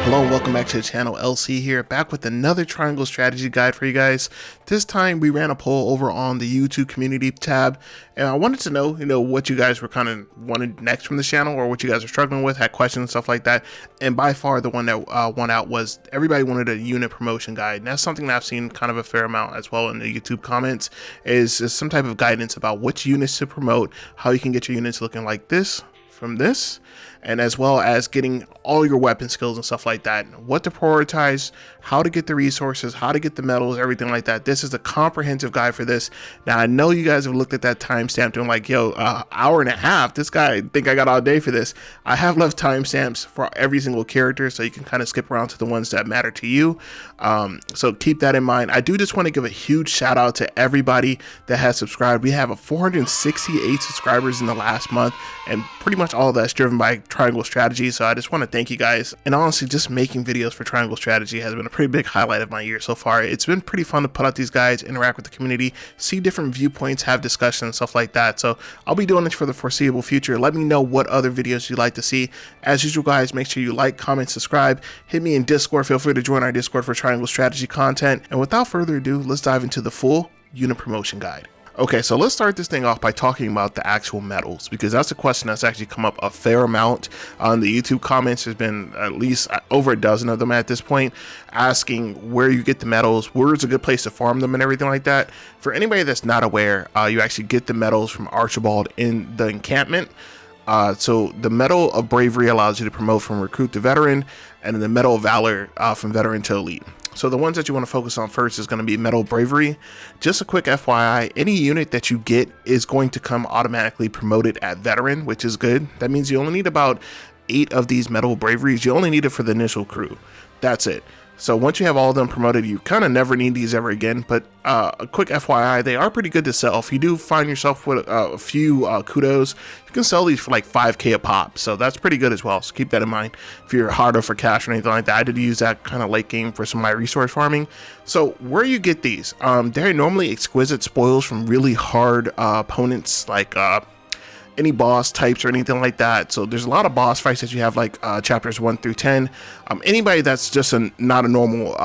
Hello and welcome back to the channel. LC here, back with another triangle strategy guide for you guys. This time we ran a poll over on the YouTube community tab, and I wanted to know, what you guys were kind of wanted next from the channel, or what you guys are struggling with, had questions and stuff like that. And by far the one that won out was everybody wanted a unit promotion guide. And that's something that I've seen kind of a fair amount as well in the YouTube comments, is some type of guidance about which units to promote, how you can get your units looking like this from this, and as well as getting all your weapon skills and stuff like that, what to prioritize, how to get the resources, how to get the medals, everything like that. This is a comprehensive guide for this. Now I know you guys have looked at that timestamp and like, yo, hour and a half, this guy think I got all day for this. I have left timestamps for every single character, so you can kind of skip around to the ones that matter to you. So keep that in mind. I do just want to give a huge shout out to everybody that has subscribed. We have 468 subscribers in the last month, and pretty much all of that's driven by Triangle Strategy. So I just want to thank you guys. And honestly, just making videos for Triangle Strategy has been a pretty big highlight of my year so far. It's been pretty fun to put out these guides, interact with the community, see different viewpoints, have discussions and stuff like that. So I'll be doing this for the foreseeable future. Let me know what other videos you'd like to see. As usual, guys, make sure you like, comment, subscribe, hit me in Discord. Feel free to join our Discord for Triangle Strategy content. And without further ado, let's dive into the full unit promotion guide. Okay, so let's start this thing off by talking about the actual medals, because that's a question that's actually come up a fair amount on the YouTube comments. There's been at least over a dozen of them at this point, asking where you get the medals, where's a good place to farm them and everything like that. For anybody that's not aware, you actually get the medals from Archibald in the encampment. So the Medal of Bravery allows you to promote from Recruit to Veteran, and then the Medal of Valor from Veteran to Elite. So the ones that you want to focus on first is going to be Medal of Bravery. Just a quick FYI, any unit that you get is going to come automatically promoted at Veteran, which is good. That means you only need about 8 of these Medal of Braveries. You only need it for the initial crew. That's it. So once you have all of them promoted, you kind of never need these ever again. But a quick FYI, they are pretty good to sell. If you do find yourself with a few kudos, you can sell these for like 5K a pop. So that's pretty good as well. So keep that in mind if you're harder for cash or anything like that. I did use that kind of late game for some of my resource farming. So where you get these, they're normally exquisite spoils from really hard opponents, like any boss types or anything like that. So there's a lot of boss fights that you have, like chapters 1 through 10. Anybody that's just not a normal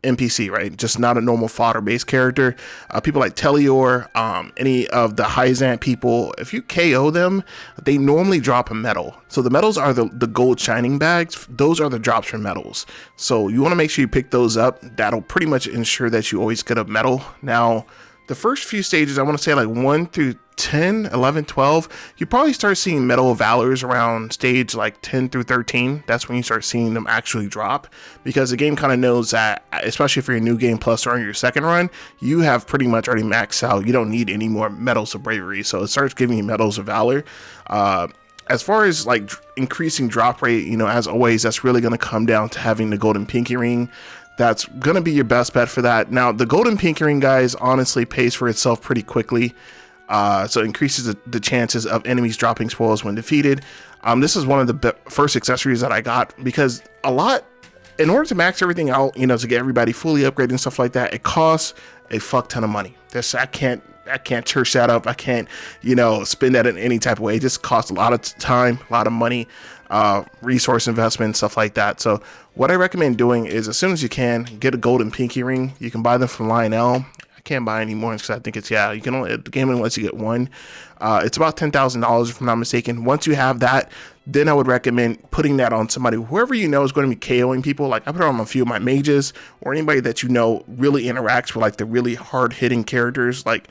NPC, right? Just not a normal fodder based character. People like Telior, any of the Hyzant people, if you KO them, they normally drop a medal. So the medals are the gold shining bags. Those are the drops for medals. So you want to make sure you pick those up. That'll pretty much ensure that you always get a medal. Now, the first few stages, I want to say like 1 through 10, 11, 12, you probably start seeing Medal of Valors around stage like 10 through 13. That's when you start seeing them actually drop, because the game kind of knows that, especially if you're a new game plus or on your second run, you have pretty much already maxed out. You don't need any more Medals of Bravery. So it starts giving you Medals of Valor. As far as like increasing drop rate, as always, that's really going to come down to having the golden pinky ring. That's going to be your best bet for that. Now, the golden pinky ring, guys, honestly pays for itself pretty quickly. So it increases the chances of enemies dropping spoils when defeated. This is one of the first accessories that I got, because in order to max everything out, to get everybody fully upgraded and stuff like that, it costs a fuck ton of money. I can't church that up. I can't, spend that in any type of way. It just costs a lot of time, a lot of money, resource investment, stuff like that. So what I recommend doing is, as soon as you can, get a golden pinky ring. You can buy them from Lionel. I can't buy any more because I think you can only, the game only lets you get one. It's about $10,000 if I'm not mistaken. Once you have that, then I would recommend putting that on somebody, whoever is going to be KOing people. Like I put it on a few of my mages, or anybody that really interacts with like the really hard hitting characters like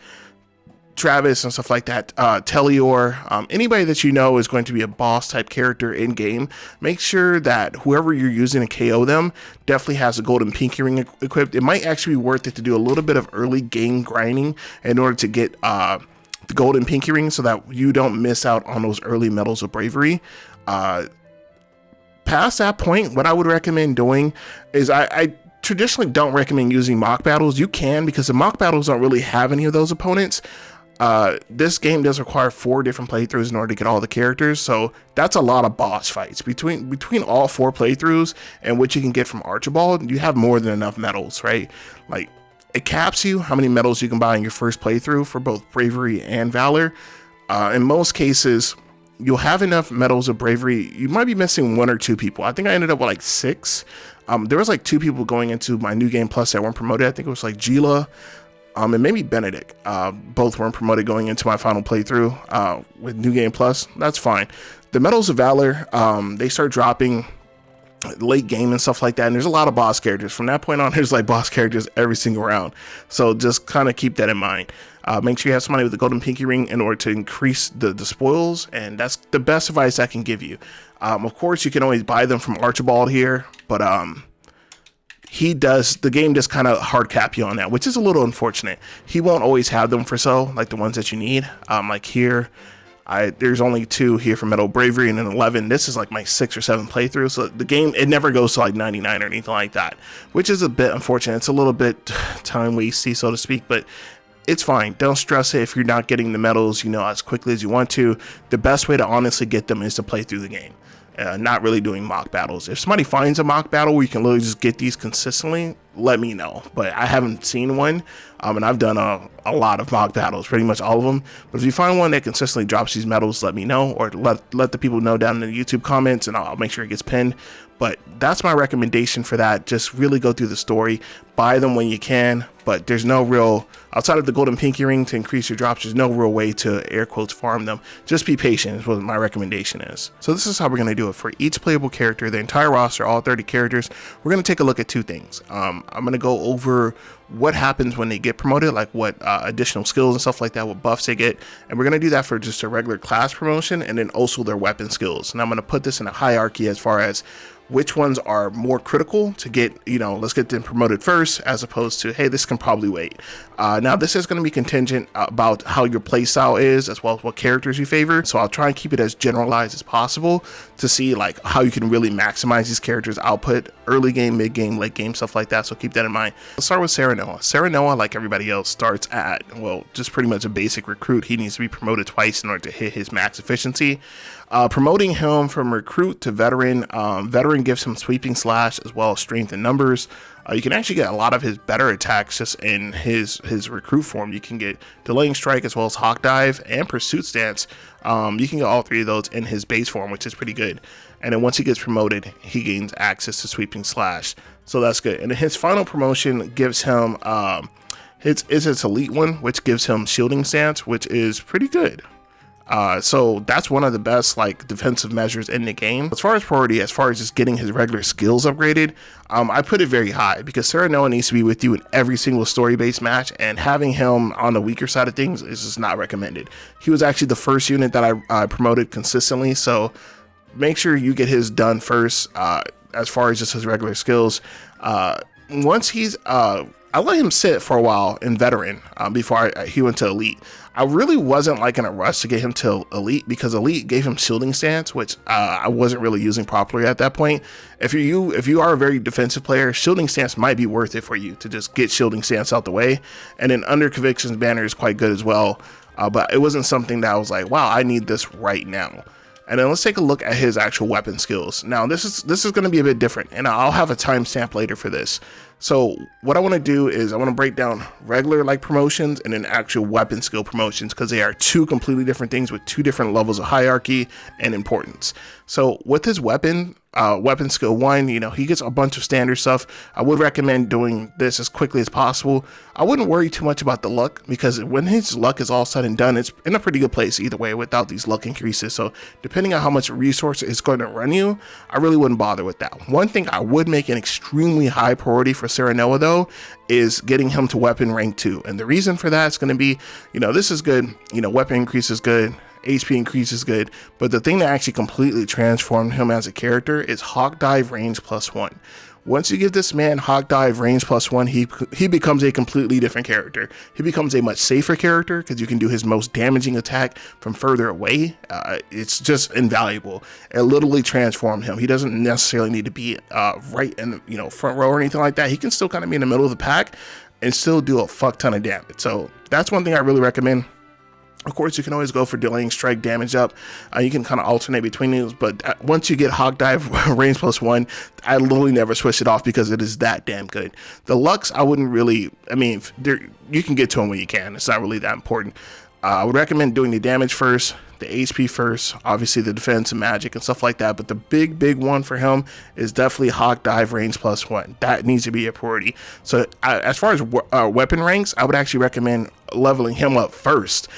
Travis and stuff like that, Telior, anybody that is going to be a boss type character in game. Make sure that whoever you're using to KO them definitely has a golden pinky ring equipped. It might actually be worth it to do a little bit of early game grinding in order to get the golden pinky ring, so that you don't miss out on those early medals of bravery. Past that point, what I would recommend doing is I traditionally don't recommend using mock battles. You can, because the mock battles don't really have any of those opponents. This game does require 4 different playthroughs in order to get all the characters, so that's a lot of boss fights. Between all 4 playthroughs and what you can get from Archibald, you have more than enough medals, right? Like, it caps you how many medals you can buy in your first playthrough for both bravery and valor. In most cases, you'll have enough medals of bravery. You might be missing 1 or 2 people. I think I ended up with like 6. There was like 2 people going into my New Game Plus that weren't promoted. I think it was like Geela, and maybe Benedict. Both weren't promoted going into my final playthrough with New Game Plus. That's fine. The Medals of Valor, they start dropping late game and stuff like that, and there's a lot of boss characters. From that point on, there's like boss characters every single round, so just kind of keep that in mind. Make sure you have somebody with the golden pinky ring in order to increase the spoils, and that's the best advice I can give you. Of course, you can always buy them from Archibald here, but the game does kind of hard cap you on that, which is a little unfortunate. He won't always have them for sale, like the ones that you need. Like here, there's only 2 here for Medal of Bravery, and then 11. This is like my 6th or 7th playthrough, so the game, it never goes to like 99 or anything like that, which is a bit unfortunate. It's a little bit time wasty, so to speak, but it's fine. Don't stress it if you're not getting the medals, as quickly as you want to. The best way to honestly get them is to play through the game. Not really doing mock battles. If somebody finds a mock battle where you can literally just get these consistently, let me know. But I haven't seen one, and I've done a lot of mock battles, pretty much all of them. But if you find one that consistently drops these medals, let me know, or let the people know down in the YouTube comments, and I'll make sure it gets pinned. But that's my recommendation for that. Just really go through the story, buy them when you can, but there's no real, outside of the golden pinky ring to increase your drops, there's no real way to air quotes farm them. Just be patient is what my recommendation is. So this is how we're going to do it. For each playable character, the entire roster, all 30 characters, we're going to take a look at 2 things. I'm going to go over what happens when they get promoted, like what additional skills and stuff like that, what buffs they get, and we're going to do that for just a regular class promotion, and then also their weapon skills. And I'm going to put this in a hierarchy as far as which ones are more critical to get, let's get them promoted first, as opposed to, hey, this can probably wait. Now this is going to be contingent about how your playstyle is, as well as what characters you favor. So I'll try and keep it as generalized as possible to see like how you can really maximize these characters' output early game, mid game, late game, stuff like that. So keep that in mind. Let's start with Serenoa. Serenoa, like everybody else, starts at, well, just pretty much a basic recruit. He needs to be promoted twice in order to hit his max efficiency. Promoting him from recruit to veteran, veteran gives him sweeping slash as well as strength in numbers. You can actually get a lot of his better attacks just in his recruit form. You can get delaying strike as well as hawk dive and pursuit stance. You can get all 3 of those in his base form, which is pretty good. And then once he gets promoted, he gains access to sweeping slash, so that's good. And then his final promotion gives him his elite one, which gives him shielding stance, which is pretty good. So that's one of the best like defensive measures in the game. As far as priority, as far as just getting his regular skills upgraded, I put it very high because Serenoa needs to be with you in every single story-based match, and having him on the weaker side of things is just not recommended. He was actually the first unit that I promoted consistently, so make sure you get his done first. As far as just his regular skills, once he's I let him sit for a while in veteran before he went to elite. I really wasn't like in a rush to get him to elite because elite gave him shielding stance, which I wasn't really using properly at that point. If you are a very defensive player, shielding stance might be worth it for you to just get shielding stance out the way. And then under convictions banner is quite good as well, but it wasn't something that I was like, wow, I need this right now. And then let's take a look at his actual weapon skills. Now this is going to be a bit different, and I'll have a timestamp later for this. So what I want to do is I want to break down regular like promotions and then actual weapon skill promotions, because they are 2 completely different things with 2 different levels of hierarchy and importance. So with his weapon skill 1, he gets a bunch of standard stuff. I would recommend doing this as quickly as possible. I wouldn't worry too much about the luck, because when his luck is all said and done, it's in a pretty good place either way without these luck increases. So depending on how much resource it's going to run you, I really wouldn't bother with that. One thing I would make an extremely high priority for Serenoa though is getting him to weapon rank 2. And the reason for that is going to be, this is good, weapon increase is good, HP increase is good, but the thing that actually completely transformed him as a character is Hawk Dive range +1. Once you give this man Hawk Dive range +1, he becomes a completely different character. He becomes a much safer character because you can do his most damaging attack from further away. It's just invaluable. It literally transformed him. He doesn't necessarily need to be right in front row or anything like that. He can still kind of be in the middle of the pack and still do a fuck ton of damage. So that's one thing I really recommend. Of course, you can always go for delaying strike damage up. You can kind of alternate between these, but once you get Hawk Dive range +1, I literally never switch it off because it is that damn good. The Lux, I wouldn't really, you can get to them when you can. It's not really that important. I would recommend doing the damage first, the HP first, obviously the defense and magic and stuff like that. But the big one for him is definitely Hawk Dive range +1. That needs to be a priority. So as far as weapon ranks, I would actually recommend leveling him up first,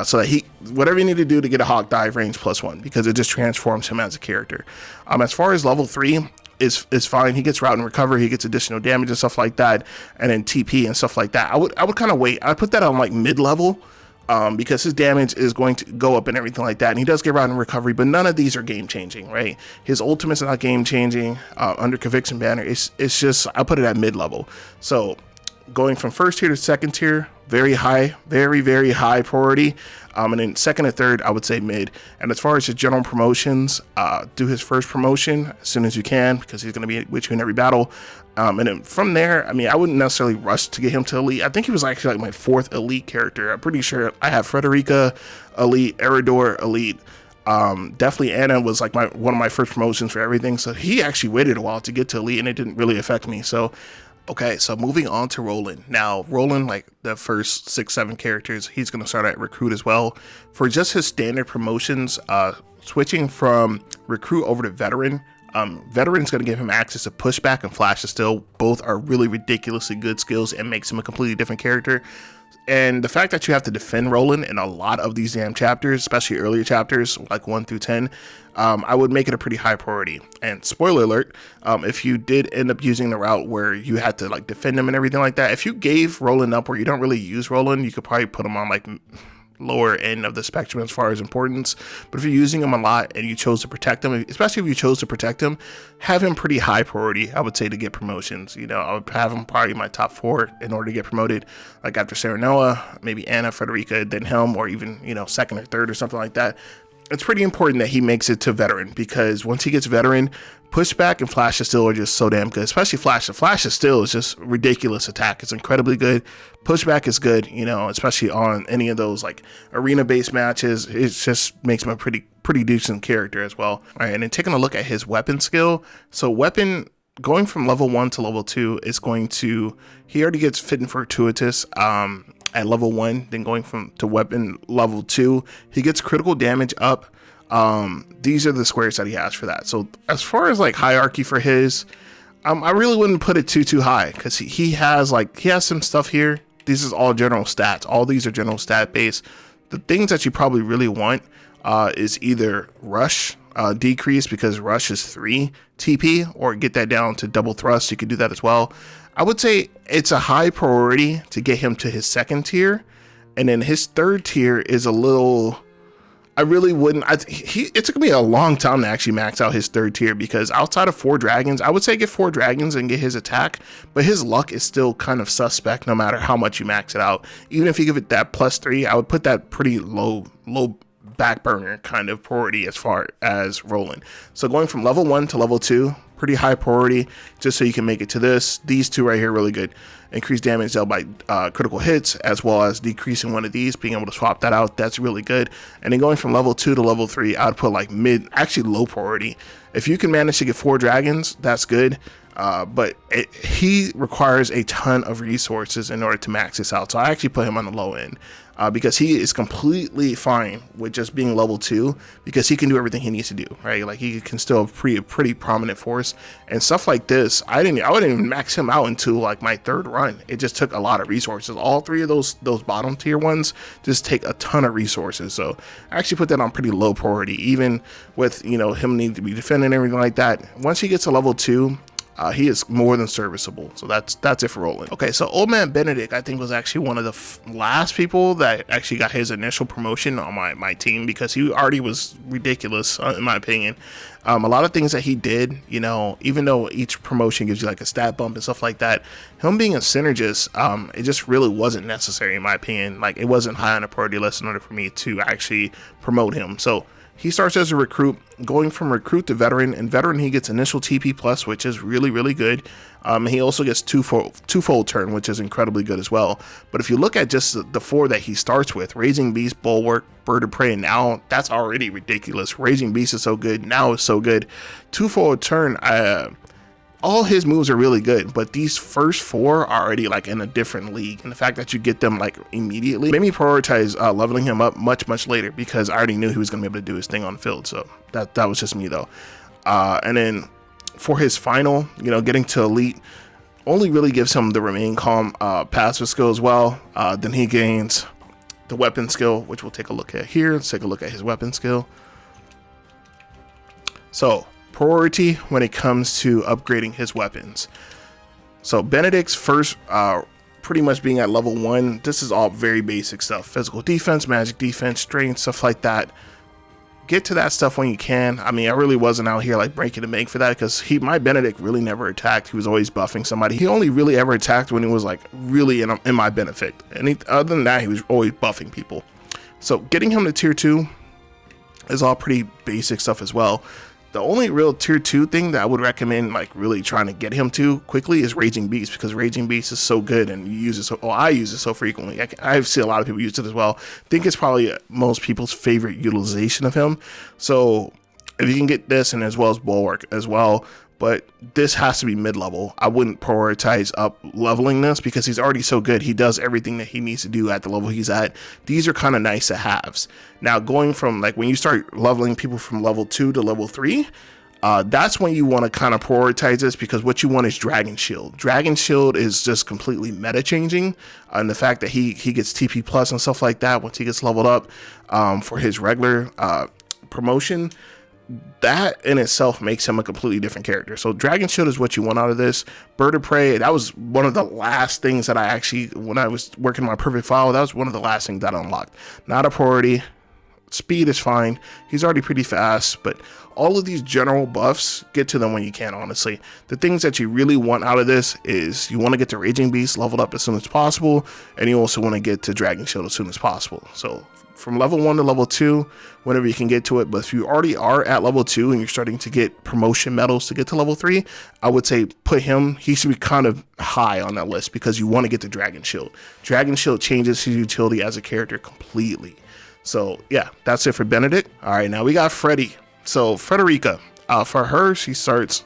so that whatever you need to do to get a Hawk Dive range +1, because it just transforms him as a character. As far as level 3 is fine. He gets route and recover, he gets additional damage and stuff like that, and then TP and stuff like that. I would kind of wait. I'd put that on like mid-level, because his damage is going to go up and everything like that, and he does get route and recovery, but none of these are game changing, right? His ultimate's not game changing. Under Conviction Banner, it's just, I put it at mid-level. So going from first tier to second tier, very high, very high priority. And then second and third, I would say mid. And as far as his general promotions, do his first promotion as soon as you can, because he's going to be with you in every battle. And then from there, I mean, I wouldn't necessarily rush to get him to elite. I think he was actually like my 4th elite character. I'm pretty sure I have Frederica elite, Erador elite. Definitely Anna was like one of my first promotions for everything. So he actually waited a while to get to elite, and it didn't really affect me. So okay, so moving on to Roland. Now, Roland, like the first 6-7 characters, he's going to start at recruit as well. For just his standard promotions, switching from recruit over to veteran, veteran's going to give him access to pushback and flash to still. Both are really ridiculously good skills and makes him a completely different character. And the fact that you have to defend Roland in a lot of these damn chapters, especially earlier chapters like 1 through 10, I would make it a pretty high priority. And spoiler alert, if you did end up using the route where you had to like defend him and everything like that, if you gave Roland up where you don't really use Roland, you could probably put him on like lower end of the spectrum as far as importance. But if you're using him a lot and you chose to protect him, especially if you chose to protect him, have him pretty high priority, I would say, to get promotions. You know, I would have him probably in my top 4 in order to get promoted, like after Serenoa, maybe Anna, Frederica, then him, or even, you know, 2nd or 3rd or something like that. It's pretty important that he makes it to veteran, because once he gets veteran, pushback and flash of steel are just so damn good, especially flash. The flash of steel is just ridiculous attack. It's incredibly good. Pushback is good, you know, especially on any of those like arena based matches. It just makes him a pretty decent character as well. All right, and then taking a look at his weapon skill. So weapon, going from level 1 to level 2 is going to, he already gets fit and fortuitous at level 1, then going to weapon level 2, he gets critical damage up. These are the squares that he has for that. So as far as like hierarchy for his, I really wouldn't put it too high, because he has some stuff here. This is all general stats. All these are general stat based. The things that you probably really want is either rush decrease, because rush is 3 TP, or get that down to double thrust. You could do that as well. I would say it's a high priority to get him to his 2nd tier, and then his 3rd tier is a little, I really wouldn't. It took me a long time to actually max out his 3rd tier, because outside of 4 dragons, I would say get 4 dragons and get his attack, but his luck is still kind of suspect no matter how much you max it out. Even if you give it that +3, I would put that pretty low back burner kind of priority as far as Roland. So going from level 1 to level 2, pretty high priority, just so you can make it to this. These 2 right here, really good. Increased damage dealt by critical hits, as well as decreasing one of these, being able to swap that out. That's really good. And then going from level 2 to level 3, I'd put like mid, actually low priority. If you can manage to get 4 dragons, that's good. But he requires a ton of resources in order to max this out. So I actually put him on the low end, because he is completely fine with just being level 2, because he can do everything he needs to do, right? Like he can still be a pretty prominent force and stuff like this. I wouldn't even max him out until like my 3rd run. It just took a lot of resources. All 3 of those bottom tier ones just take a ton of resources. So I actually put that on pretty low priority, even with, you know, him needing to be defending and everything like that. Once he gets to level 2, he is more than serviceable. So that's it for Roland. Okay, so old man Benedict, I think, was actually one of the last people that actually got his initial promotion on my team, because he already was ridiculous in my opinion. A lot of things that he did, you know, even though each promotion gives you like a stat bump and stuff like that, him being a synergist, it just really wasn't necessary in my opinion. Like it wasn't high on the priority list in order for me to actually promote him. So he starts as a recruit, going from recruit to veteran. And veteran, he gets initial TP plus, which is really good. He also gets twofold turn, which is incredibly good as well. But if you look at just the 4 that he starts with, Raising Beast, Bulwark, Bird of Prey, now, that's already ridiculous. Raising Beast is so good, now is so good. Twofold turn, all his moves are really good, but these first 4 are already like in a different league, and the fact that you get them like immediately made me prioritize leveling him up much later, because I already knew he was going to be able to do his thing on the field. So that was just me though. And then for his final, you know, getting to elite only really gives him the remain calm passive skill as well. Then he gains the weapon skill, which we'll take a look at here. Let's take a look at his weapon skill. So priority when it comes to upgrading his weapons. So Benedict's first, pretty much being at level 1, this is all very basic stuff: physical defense, magic defense, strength, stuff like that. Get to that stuff when you can. I mean, I really wasn't out here like breaking the bank for that, because my Benedict really never attacked. He was always buffing somebody. He only really ever attacked when he was like really in my benefit, and other than that, he was always buffing people. So getting him to tier 2 is all pretty basic stuff as well. The only real tier 2 thing that I would recommend like really trying to get him to quickly is Raging Beast, because Raging Beast is so good and you use it so, well, I use it so frequently. I've seen a lot of people use it as well. I think it's probably most people's favorite utilization of him. So if you can get this, and as well as Bulwark as well, but this has to be mid-level. I wouldn't prioritize up leveling this, because he's already so good. He does everything that he needs to do at the level he's at. These are kind of nice to haves. Now, going from like when you start leveling people from level 2 to level 3, that's when you want to kind of prioritize this, because what you want is Dragon Shield. Dragon Shield is just completely meta changing, and the fact that he gets TP plus and stuff like that once he gets leveled up for his regular promotion. That in itself makes him a completely different character. So Dragon Shield is what you want out of this. Bird of Prey, that was one of the last things that I actually, when I was working my perfect file, that was one of the last things that I unlocked. Not a priority. Speed is fine. He's already pretty fast, but all of these general buffs, get to them when you can, honestly. The things that you really want out of this is you want to get to Raging Beast leveled up as soon as possible, and you also want to get to Dragon Shield as soon as possible. So from level 1 to level 2, whenever you can get to it. But if you already are at level 2 and you're starting to get promotion medals to get to level 3, I would say put him, he should be kind of high on that list, because you want to get to Dragon Shield. Dragon Shield changes his utility as a character completely. So yeah, that's it for Benedict. All right, now we got Freddy. So Frederica, for her, she starts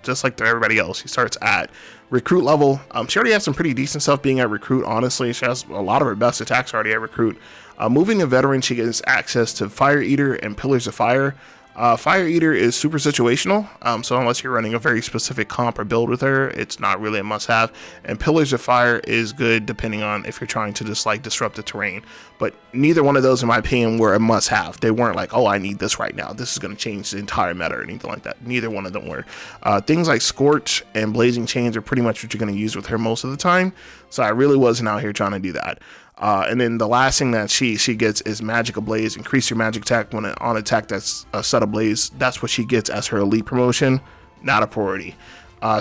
just like everybody else. She starts at recruit level. She already has some pretty decent stuff being at recruit, honestly. She has a lot of her best attacks already at recruit. Moving to veteran, she gets access to Fire Eater and Pillars of Fire. Fire Eater is super situational, so unless you're running a very specific comp or build with her, it's not really a must-have. And Pillars of Fire is good depending on if you're trying to just like disrupt the terrain. But neither one of those, in my opinion, were a must-have. They weren't like, oh, I need this right now, this is going to change the entire meta or anything like that. Neither one of them were. Things like Scorch and Blazing Chains are pretty much what you're going to use with her most of the time, so I really wasn't out here trying to do that. And then the last thing that she gets is Magic Ablaze. Increase your magic attack when on attack that's a set ablaze. That's what she gets as her elite promotion, not a priority.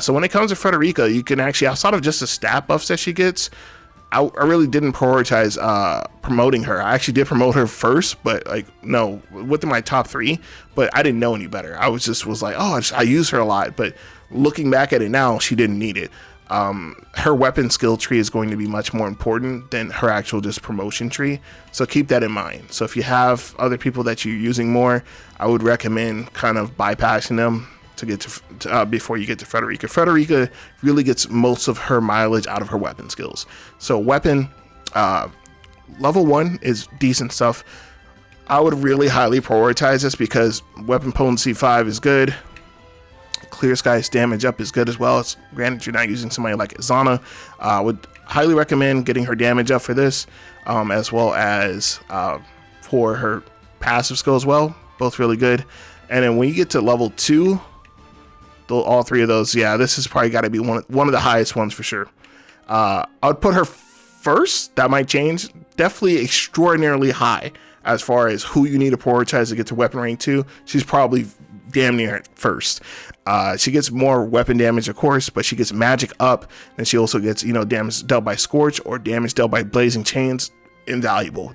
So when it comes to Frederica, you can actually, outside of just the stat buffs that she gets, I really didn't prioritize promoting her. I actually did promote her first, but like no, within my top 3. But I didn't know any better. I was like, oh, I use her a lot. But looking back at it now, she didn't need it. Her weapon skill tree is going to be much more important than her actual just promotion tree, so keep that in mind. So if you have other people that you're using more, I would recommend kind of bypassing them to get to before you get to Frederica. Frederica really gets most of her mileage out of her weapon skills. So weapon level 1 is decent stuff. I would really highly prioritize this, because weapon potency 5 is good. Clear Skies damage up is good as well. It's granted you're not using somebody like Ezana. Would highly recommend getting her damage up for this, as well as for her passive skill as well. Both really good. And then when you get to level 2, all 3 of those, yeah, this is probably got to be one of the highest ones for sure. I would put her first. That might change. Definitely extraordinarily high as far as who you need to prioritize to get to weapon rank 2. She's probably damn near first. She gets more weapon damage, of course, but she gets magic up, and she also gets, damage dealt by Scorch or damage dealt by Blazing Chains. Invaluable.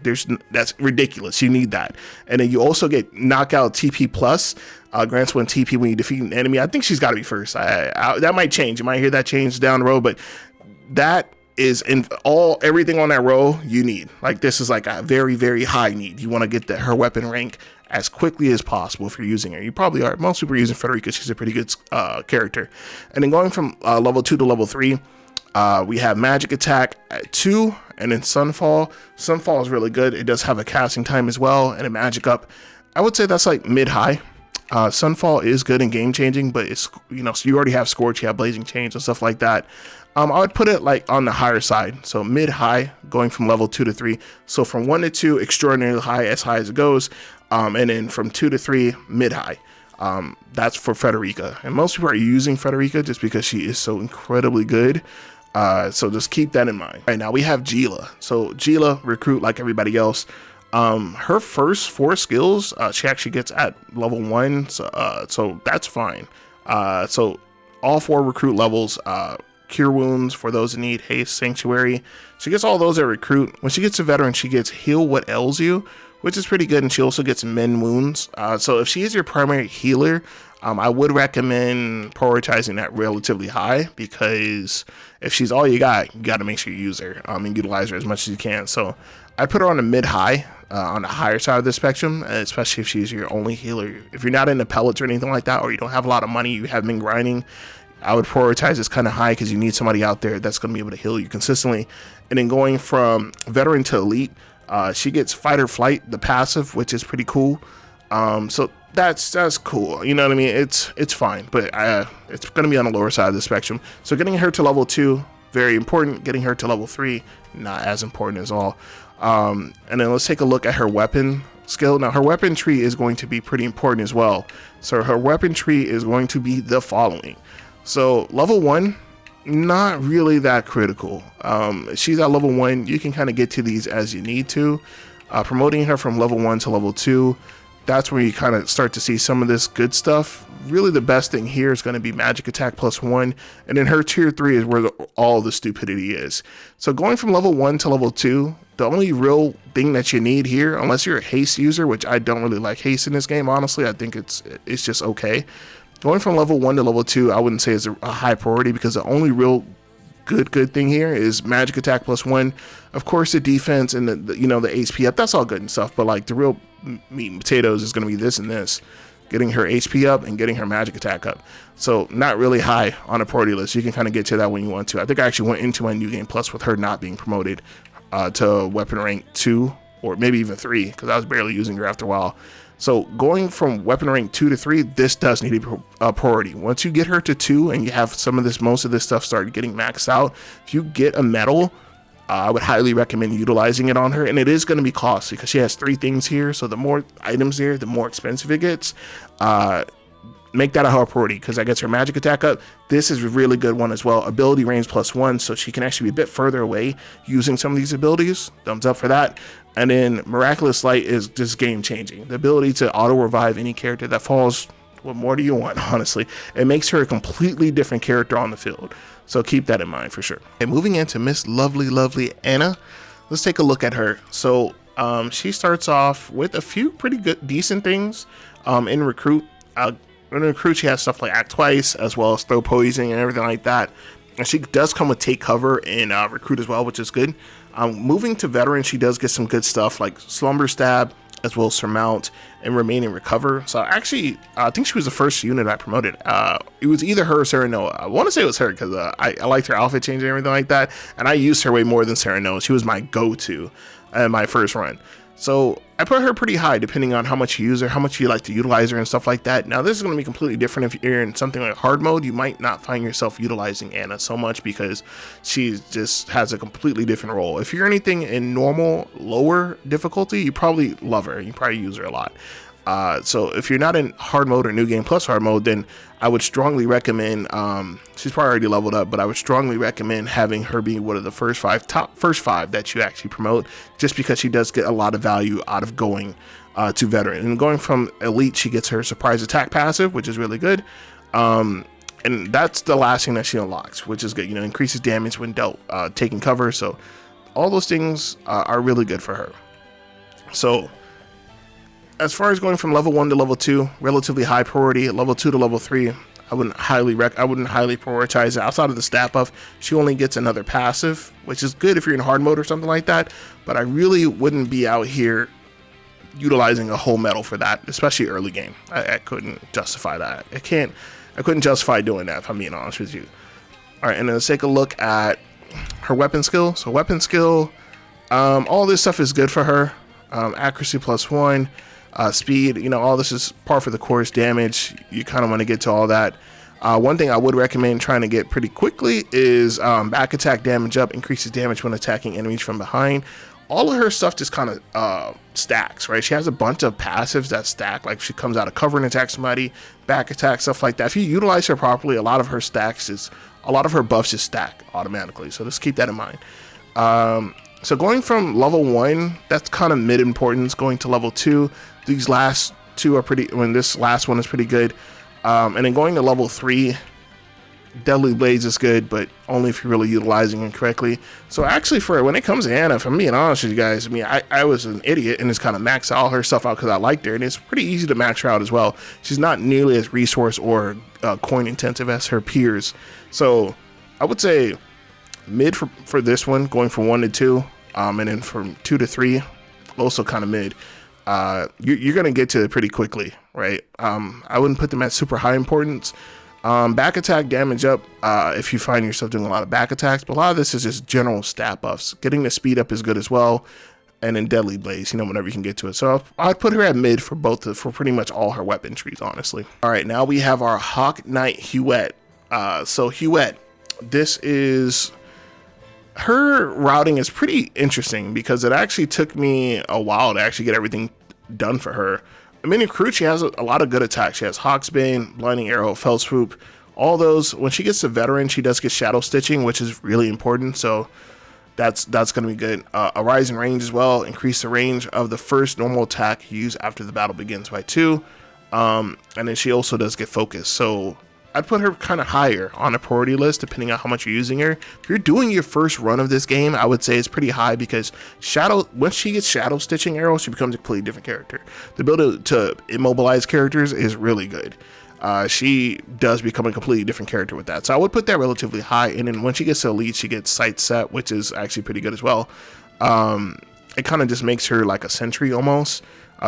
That's ridiculous. You need that. And then you also get knockout TP plus, grants 1 TP when you defeat an enemy. I think she's got to be first. That might change. You might hear that change down the road, but that is in everything on that row you need. Like, this is like a very, very high need. You want to get her weapon rank as quickly as possible if you're using her. You probably are. Most people are using Frederica. She's a pretty good character. And then going from level 2 to level 3, we have magic attack at 2, and then Sunfall. Sunfall is really good. It does have a casting time as well, and a magic up. I would say that's like mid-high. Sunfall is good and game changing, but it's, you know, so you already have Scorch, you have Blazing Chains and stuff like that. I would put it like on the higher side, so mid-high, going from level 2 to 3. So from 1 to 2, extraordinarily high as it goes, and then from 2 to 3, mid-high. That's for Frederica, and most people are using Frederica just because she is so incredibly good. So just keep that in mind. All right, now we have Geela. So Geela, recruit like everybody else. Her first 4 skills, she actually gets at level 1, so that's fine. So all 4 recruit levels, Cure Wounds for those that need haste, Sanctuary. She gets all those at recruit. When she gets to veteran, she gets Heal What Ails You, which is pretty good, and she also gets Mend Wounds. So if she is your primary healer, I would recommend prioritizing that relatively high, because if she's all you got to make sure you use her and utilize her as much as you can. So I'd put her on a mid-high, on the higher side of the spectrum, especially if she's your only healer. If you're not into pellets or anything like that, or you don't have a lot of money, you have been grinding, I would prioritize this kind of high, because you need somebody out there that's going to be able to heal you consistently. And then going from veteran to elite, she gets Fight or Flight, the passive, which is pretty cool. So that's cool. You know what I mean? It's fine, but it's going to be on the lower side of the spectrum. So getting her to level 2, very important. Getting her to level 3, not as important as all. And then let's take a look at her weapon skill. Now her weapon tree is going to be pretty important as well. So her weapon tree is going to be the following. So level 1, not really that critical. She's at level 1. You can kind of get to these as you need to. Promoting her from level 1 to level 2, that's where you kind of start to see some of this good stuff. Really the best thing here is going to be magic attack +1, and then her tier 3 is where all the stupidity is. So going from level 1 to level 2, the only real thing that you need here, unless you're a haste user, which I don't really like haste in this game, honestly, I think it's just okay. Going from level 1 to level 2, I wouldn't say is a high priority, because the only real good thing here is magic attack +1. Of course, the defense and the HP up, that's all good and stuff, but like the real meat and potatoes is going to be this and this, getting her HP up and getting her magic attack up. So not really high on a priority list. You can kind of get to that when you want to. I think I actually went into my new game plus with her not being promoted to weapon rank 2 or maybe even 3, because I was barely using her after a while. So going from weapon rank 2 to 3, this does need to be a priority. Once you get her to 2 and you have most of this stuff start getting maxed out, if you get a medal, I would highly recommend utilizing it on her. And it is going to be costly, because she has 3 things here. So the more items there, the more expensive it gets. Make that a high priority, because that gets her magic attack up. This is a really good one as well. Ability range +1, so she can actually be a bit further away using some of these abilities. Thumbs up for that. And then Miraculous Light is just game changing. The ability to auto revive any character that falls. What more do you want, honestly? It makes her a completely different character on the field. So keep that in mind for sure. And moving into Miss Lovely Anna, let's take a look at her. So she starts off with a few pretty good, decent things in recruit. In recruit, she has stuff like Act Twice, as well as Throw Poison and everything like that. And she does come with Take Cover in recruit as well, which is good. Moving to veteran, she does get some good stuff like Slumber Stab, as well as Surmount and Remain and Recover. So actually, I think she was the first unit I promoted. It was either her or Serenoa. I want to say it was her, because I liked her outfit change and everything like that. And I used her way more than Serenoa. She was my go-to in my first run. So I put her pretty high, depending on how much you use her, how much you like to utilize her and stuff like that. Now this is going to be completely different if you're in something like hard mode. You might not find yourself utilizing Anna so much, because she just has a completely different role. If you're anything in normal, lower difficulty, you probably love her. You probably use her a lot. So if you're not in hard mode or new game plus hard mode, then I would strongly recommend, she's probably already leveled up, but I would strongly recommend having her be one of the first five that you actually promote, just because she does get a lot of value out of going to veteran. And going from elite, she gets her surprise attack passive, which is really good. And that's the last thing that she unlocks, which is good. Increases damage when dealt taking cover. So all those things are really good for her. So as far as going from level 1 to level 2, relatively high priority. Level 2 to level 3, I wouldn't highly prioritize it. Outside of the stat buff, she only gets another passive, which is good if you're in hard mode or something like that. But I really wouldn't be out here utilizing a whole medal for that, especially early game. I couldn't justify that. I couldn't justify doing that, if I'm being honest with you. All right, and then let's take a look at her weapon skill. So weapon skill, all this stuff is good for her. Accuracy +1, speed, you know, all this is par for the course. Damage, you kind of want to get to all that. One thing I would recommend trying to get pretty quickly is back attack damage up, increases damage when attacking enemies from behind. All of her stuff just kind of stacks, right? She has a bunch of passives that stack, like she comes out of cover and attacks somebody, back attack, stuff like that. If you utilize her properly, a lot of her buffs just stack automatically. So just keep that in mind. So going from level 1, that's kind of mid importance. Going to level 2, these last two are pretty, this last one is pretty good. And then going to level 3, Deadly Blaze is good, but only if you're really utilizing it correctly. So actually, for when it comes to Anna, if I'm being honest with you guys, I mean, I was an idiot and just kind of maxed all her stuff out because I liked her, and it's pretty easy to max her out as well. She's not nearly as resource or coin intensive as her peers. So I would say mid for this one, going from 1 to 2, and then from 2 to 3, also kind of mid. You're going to get to it pretty quickly, right? I wouldn't put them at super high importance. Back attack damage up if you find yourself doing a lot of back attacks, but a lot of this is just general stat buffs. Getting the speed up is good as well, and then Deadly Blaze, you know, whenever you can get to it. So I'd put her at mid for for pretty much all her weapon trees, honestly. All right, now we have our Hawk Knight Hughette. So Hughette, this is... her routing is pretty interesting because it actually took me a while to actually get everything done for her. I mean, in Crew, she has a lot of good attacks. She has Hawksbane, Blinding Arrow, Fell Swoop, all those. When she gets to Veteran, she does get Shadow Stitching, which is really important. So that's going to be good. A Rise in Range as well. Increase the range of the first normal attack used after the battle begins by 2. And then she also does get Focus. So I'd put her kind of higher on a priority list depending on how much you're using her. If you're doing your first run of this game, I would say it's pretty high because once she gets Shadow Stitching Arrow, she becomes a completely different character. The ability to immobilize characters is really good. She does become a completely different character with that. So I would put that relatively high. And then when she gets to Elite, she gets Sight Set, which is actually pretty good as well. It kind of just makes her like a sentry almost.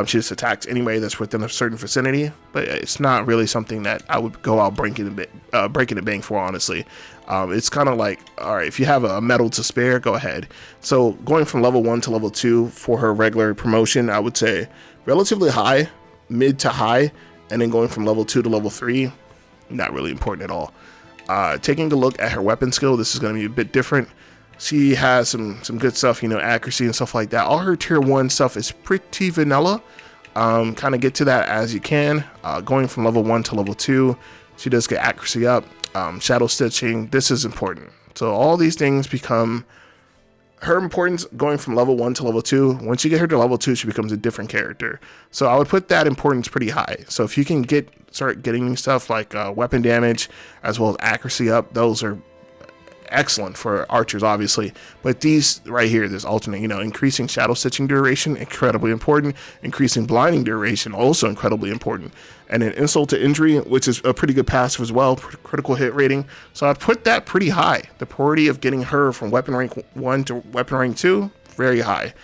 She just attacks anybody that's within a certain vicinity, but it's not really something that I would go out breaking the bank for, honestly. It's kind of like, all right, if you have a medal to spare, go ahead. So going from level 1 to level 2 for her regular promotion, I would say relatively high, mid to high, and then going from level 2 to level 3, not really important at all. Taking a look at her weapon skill, this is going to be a bit different. She has some good stuff, you know, accuracy and stuff like that. All her tier 1 stuff is pretty vanilla. Kind of get to that as you can. Going from level 1 to level 2, she does get accuracy up. Shadow Stitching, this is important. So all these things become her importance going from level 1 to level 2. Once you get her to level 2, she becomes a different character. So I would put that importance pretty high. So if you can start getting stuff like weapon damage as well as accuracy up, those are excellent for archers, obviously, but these right here, this alternate, you know, increasing Shadow Stitching duration, incredibly important. Increasing blinding duration, also incredibly important. And then insult to injury, which is a pretty good passive as well, critical hit rating. So I'd put that pretty high. The priority of getting her from weapon rank 1 to weapon rank 2, very high.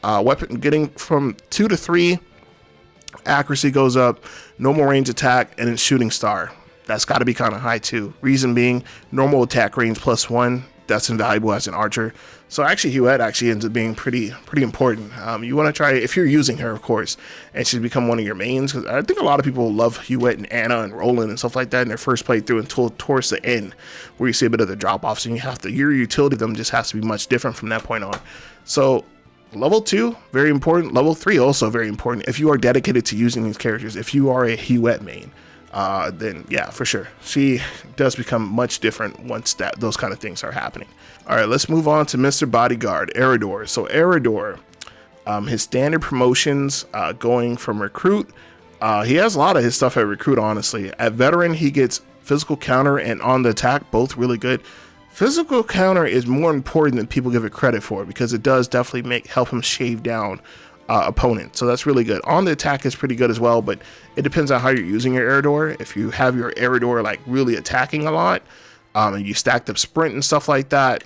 Getting from 2 to 3, accuracy goes up, normal range attack, and then shooting star. That's got to be kind of high too. Reason being, normal attack range +1. That's invaluable as an archer. So actually, Hughette actually ends up being pretty important. You want to try, if you're using her, of course, and she's become one of your mains. Because I think a lot of people love Hughette and Anna and Roland and stuff like that in their first playthrough until towards the end, where you see a bit of the drop offs, and your utility of them just has to be much different from that point on. So level 2, very important. Level 3, also very important. If you are dedicated to using these characters, if you are a Hughette main, then yeah, for sure, she does become much different once those kind of things are happening. All right, let's move on to Mr. Bodyguard, Erador. So Erador, his standard promotions, going from recruit, he has a lot of his stuff at recruit, honestly. At veteran, he gets physical counter and on the attack, both really good. Physical counter is more important than people give it credit for, because it does definitely help him shave down opponent. So that's really good. On the attack is pretty good as well, but it depends on how you're using your Erador. If you have your Erador like really attacking a lot, and you stacked up sprint and stuff like that,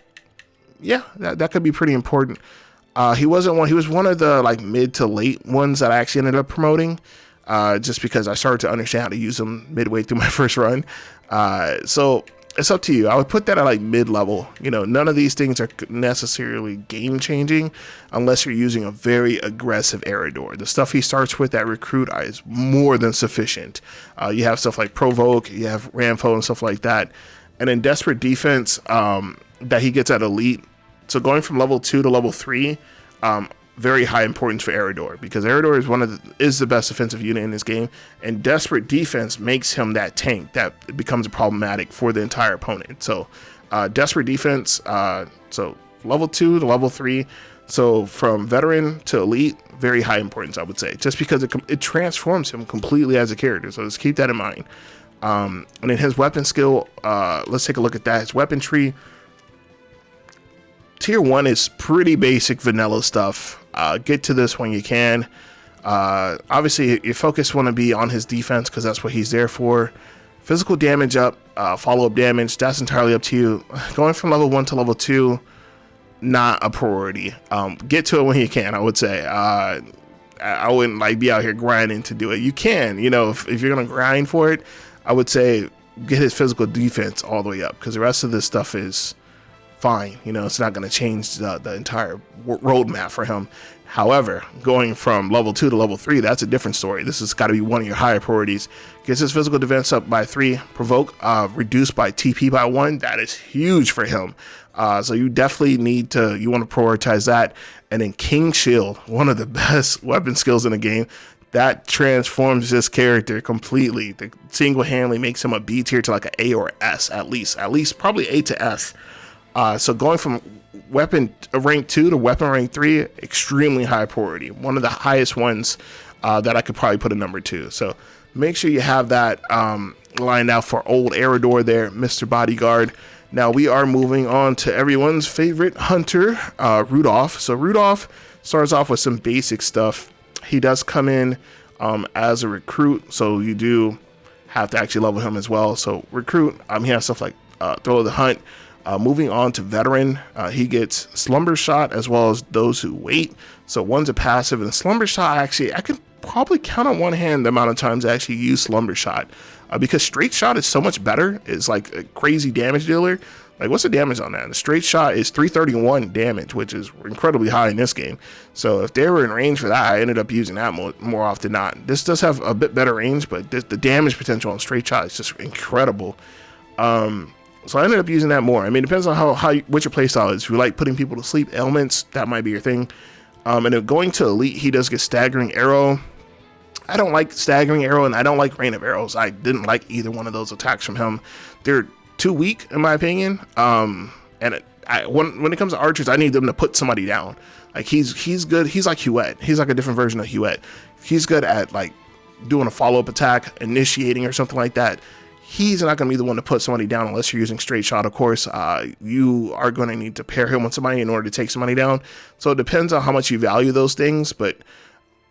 yeah, that could be pretty important. He wasn't one. He was one of the like mid to late ones that I actually ended up promoting, just because I started to understand how to use them midway through my first run. So it's up to you. I would put that at like mid-level. You know, none of these things are necessarily game-changing unless you're using a very aggressive Erador. The stuff he starts with at Recruit is more than sufficient. You have stuff like Provoke, you have Ramfo and stuff like that. And then Desperate Defense that he gets at Elite. So going from level 2 to level 3, very high importance for Erador, because Erador is the best defensive unit in this game, and Desperate Defense makes him that tank that becomes problematic for the entire opponent. So Desperate Defense, so level 2 to level 3, so from Veteran to Elite, very high importance, I would say, just because it transforms him completely as a character. So just keep that in mind. And then his weapon skill, let's take a look at that. His weapon tree, Tier 1 is pretty basic vanilla stuff. Get to this when you can. Obviously, your focus want to be on his defense because that's what he's there for. Physical damage up, follow-up damage, that's entirely up to you. Going from level 1 to level 2, not a priority. Get to it when you can, I would say. I wouldn't like be out here grinding to do it. You can, you know, if you're going to grind for it, I would say get his physical defense all the way up, because the rest of this stuff is fine. You know, it's not going to change the entire roadmap for him. However, going from level 2 to level 3, that's a different story. This has got to be one of your higher priorities. Gets his physical defense up by 3, provoke reduced by TP by 1. That is huge for him. So you definitely you want to prioritize that. And then King Shield, one of the best weapon skills in the game, that transforms this character completely. The single-handedly makes him a B tier to like an A or S at least probably A to S. So going from weapon rank 2 to weapon rank 3, extremely high priority. One of the highest ones that I could probably put a number 2. So make sure you have that lined out for old Erador there, Mr. Bodyguard. Now we are moving on to everyone's favorite hunter, Rudolph. So Rudolph starts off with some basic stuff. He does come in as a recruit, so you do have to actually level him as well. So recruit, he has stuff like Thrill of the Hunt. Moving on to Veteran, he gets Slumber Shot as well as Those Who Wait. So one's a passive, and Slumber Shot, actually, I can probably count on one hand the amount of times I actually use Slumber Shot, because Straight Shot is so much better. It's like a crazy damage dealer. Like, what's the damage on that? The Straight Shot is 331 damage, which is incredibly high in this game. So if they were in range for that, I ended up using that more often than not. This does have a bit better range, but the damage potential on Straight Shot is just incredible. So I ended up using that more. I mean, it depends on what your playstyle is. If you like putting people to sleep, ailments, that might be your thing. And then going to Elite, he does get Staggering Arrow. I don't like Staggering Arrow, and I don't like Rain of Arrows. I didn't like either one of those attacks from him. They're too weak, in my opinion. And when it comes to archers, I need them to put somebody down. Like, he's good. He's like Hughette. He's like a different version of Hughette. He's good at like doing a follow-up attack, initiating or something like that. He's not going to be the one to put somebody down unless you're using Straight Shot, of course. You are going to need to pair him with somebody in order to take somebody down. So it depends on how much you value those things. But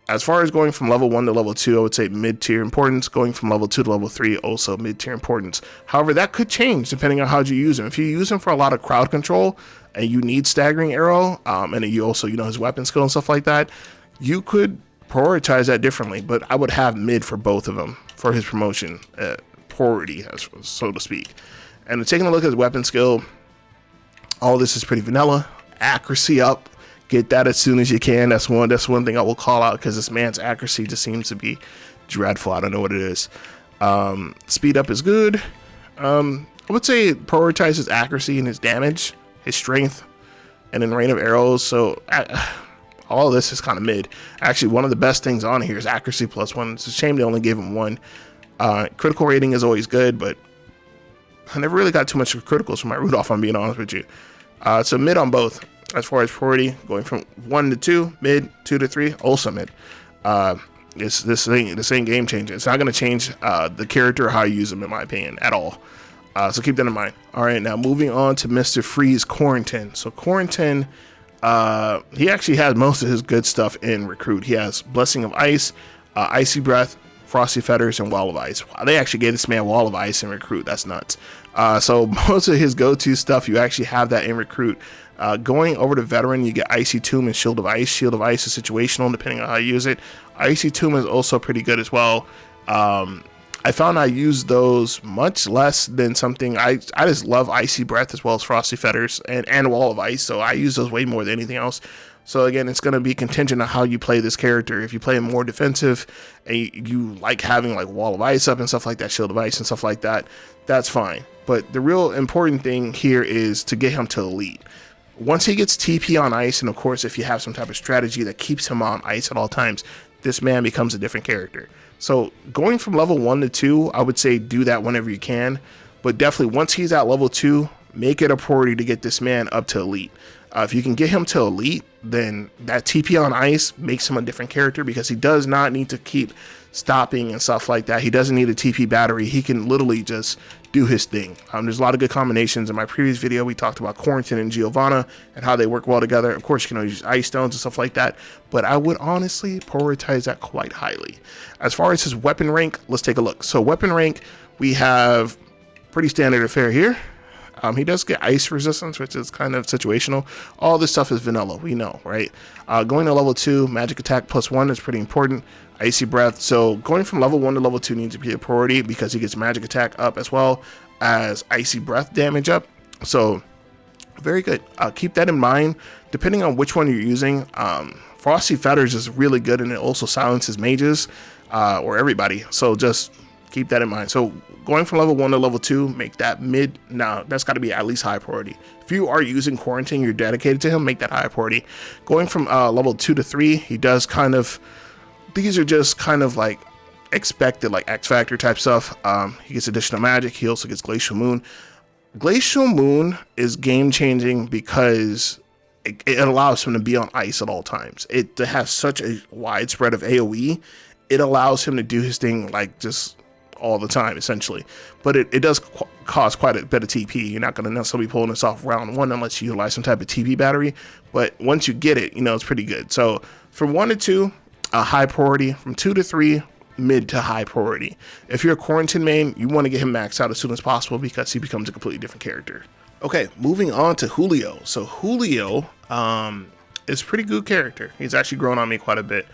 as far as going from level 1 to level 2, I would say mid-tier importance. Going from level 2 to level 3, also mid-tier importance. However, that could change depending on how you use him. If you use him for a lot of crowd control and you need Staggering Arrow, and then you also, his weapon skill and stuff like that, you could prioritize that differently. But I would have mid for both of them for his promotion priority, so to speak. And taking a look at his weapon skill, all this is pretty vanilla. Accuracy up, get that as soon as you can. That's one thing I will call out, because this man's accuracy just seems to be dreadful. I don't know what it is. Speed up is good. I would say prioritize his accuracy and his damage, his strength, and then Rain of Arrows. So all of this is kind of mid. Actually, one of the best things on here is accuracy +1. It's a shame they only gave him 1. Critical rating is always good, but I never really got too much criticals from my Rudolph, I'm being honest with you. So mid on both. As far as priority, going from 1 to 2, mid, 2 to 3, also mid. This ain't game changing. It's not going to change the character or how you use him, in my opinion, at all. So keep that in mind. All right, now moving on to Mr. Freeze Corentin. So Corentin, he actually has most of his good stuff in Recruit. He has Blessing of Ice, Icy Breath, Frosty Feathers, and Wall of Ice. They actually gave this man Wall of Ice in Recruit. That's nuts. So most of his go-to stuff, you actually have that in recruit. Going over to veteran, you get Icy Tomb and Shield of Ice. Shield of Ice is situational depending on how you use it. Icy Tomb is also pretty good as well. I found I use those much less than something. I just love Icy Breath as well as Frosty Feathers and Wall of Ice, so I use those way more than anything else. So again, it's going to be contingent on how you play this character. If you play him more defensive and you like having like Wall of Ice up and stuff like that, Shield of Ice and stuff like that, that's fine. But the real important thing here is to get him to elite. Once he gets TP on ice, and of course if you have some type of strategy that keeps him on ice at all times, this man becomes a different character. So going from level 1 to 2, I would say do that whenever you can. But definitely once he's at level 2, make it a priority to get this man up to elite. If you can get him to elite, then that TP on ice makes him a different character, because he does not need to keep stopping and stuff like that. He doesn't need a TP battery. He can literally just do his thing. There's a lot of good combinations. In my previous video, we talked about Corentin and Giovanna and how they work well together. Of course, you can use ice stones and stuff like that, but I would honestly prioritize that quite highly. As far as his weapon rank, let's take a look. So weapon rank, we have pretty standard affair here. He does get ice resistance, which is kind of situational. All this stuff is vanilla, we know, right? Going to level 2, magic attack +1 is pretty important. Icy breath. So going from level 1 to level 2 needs to be a priority, because he gets magic attack up as well as icy breath damage up. So very good. Keep that in mind. Depending on which one you're using, Frosty Feathers is really good, and it also silences mages or everybody. So just keep that in mind. So going from level 1 to level 2, make that mid. Now that's got to be at least high priority. If you are using Corentin, you're dedicated to him, make that high priority. Going from level 2 to 3, he does kind of, these are just kind of like expected, like X Factor type stuff. He gets additional magic. He also gets Glacial Moon. Glacial Moon is game changing because it allows him to be on ice at all times. It has such a wide spread of AoE. It allows him to do his thing like just all the time, essentially. But it does cost quite a bit of TP. You're not going to necessarily be pulling this off round 1 unless you utilize some type of TP battery. But once you get it, you know, it's pretty good. So from 1 to 2, a high priority. From 2 to 3, mid to high priority. If you're a Corentin main, you want to get him maxed out as soon as possible, because he becomes a completely different character. Okay, moving on to Julio. So Julio is a pretty good character. He's actually grown on me quite a bit.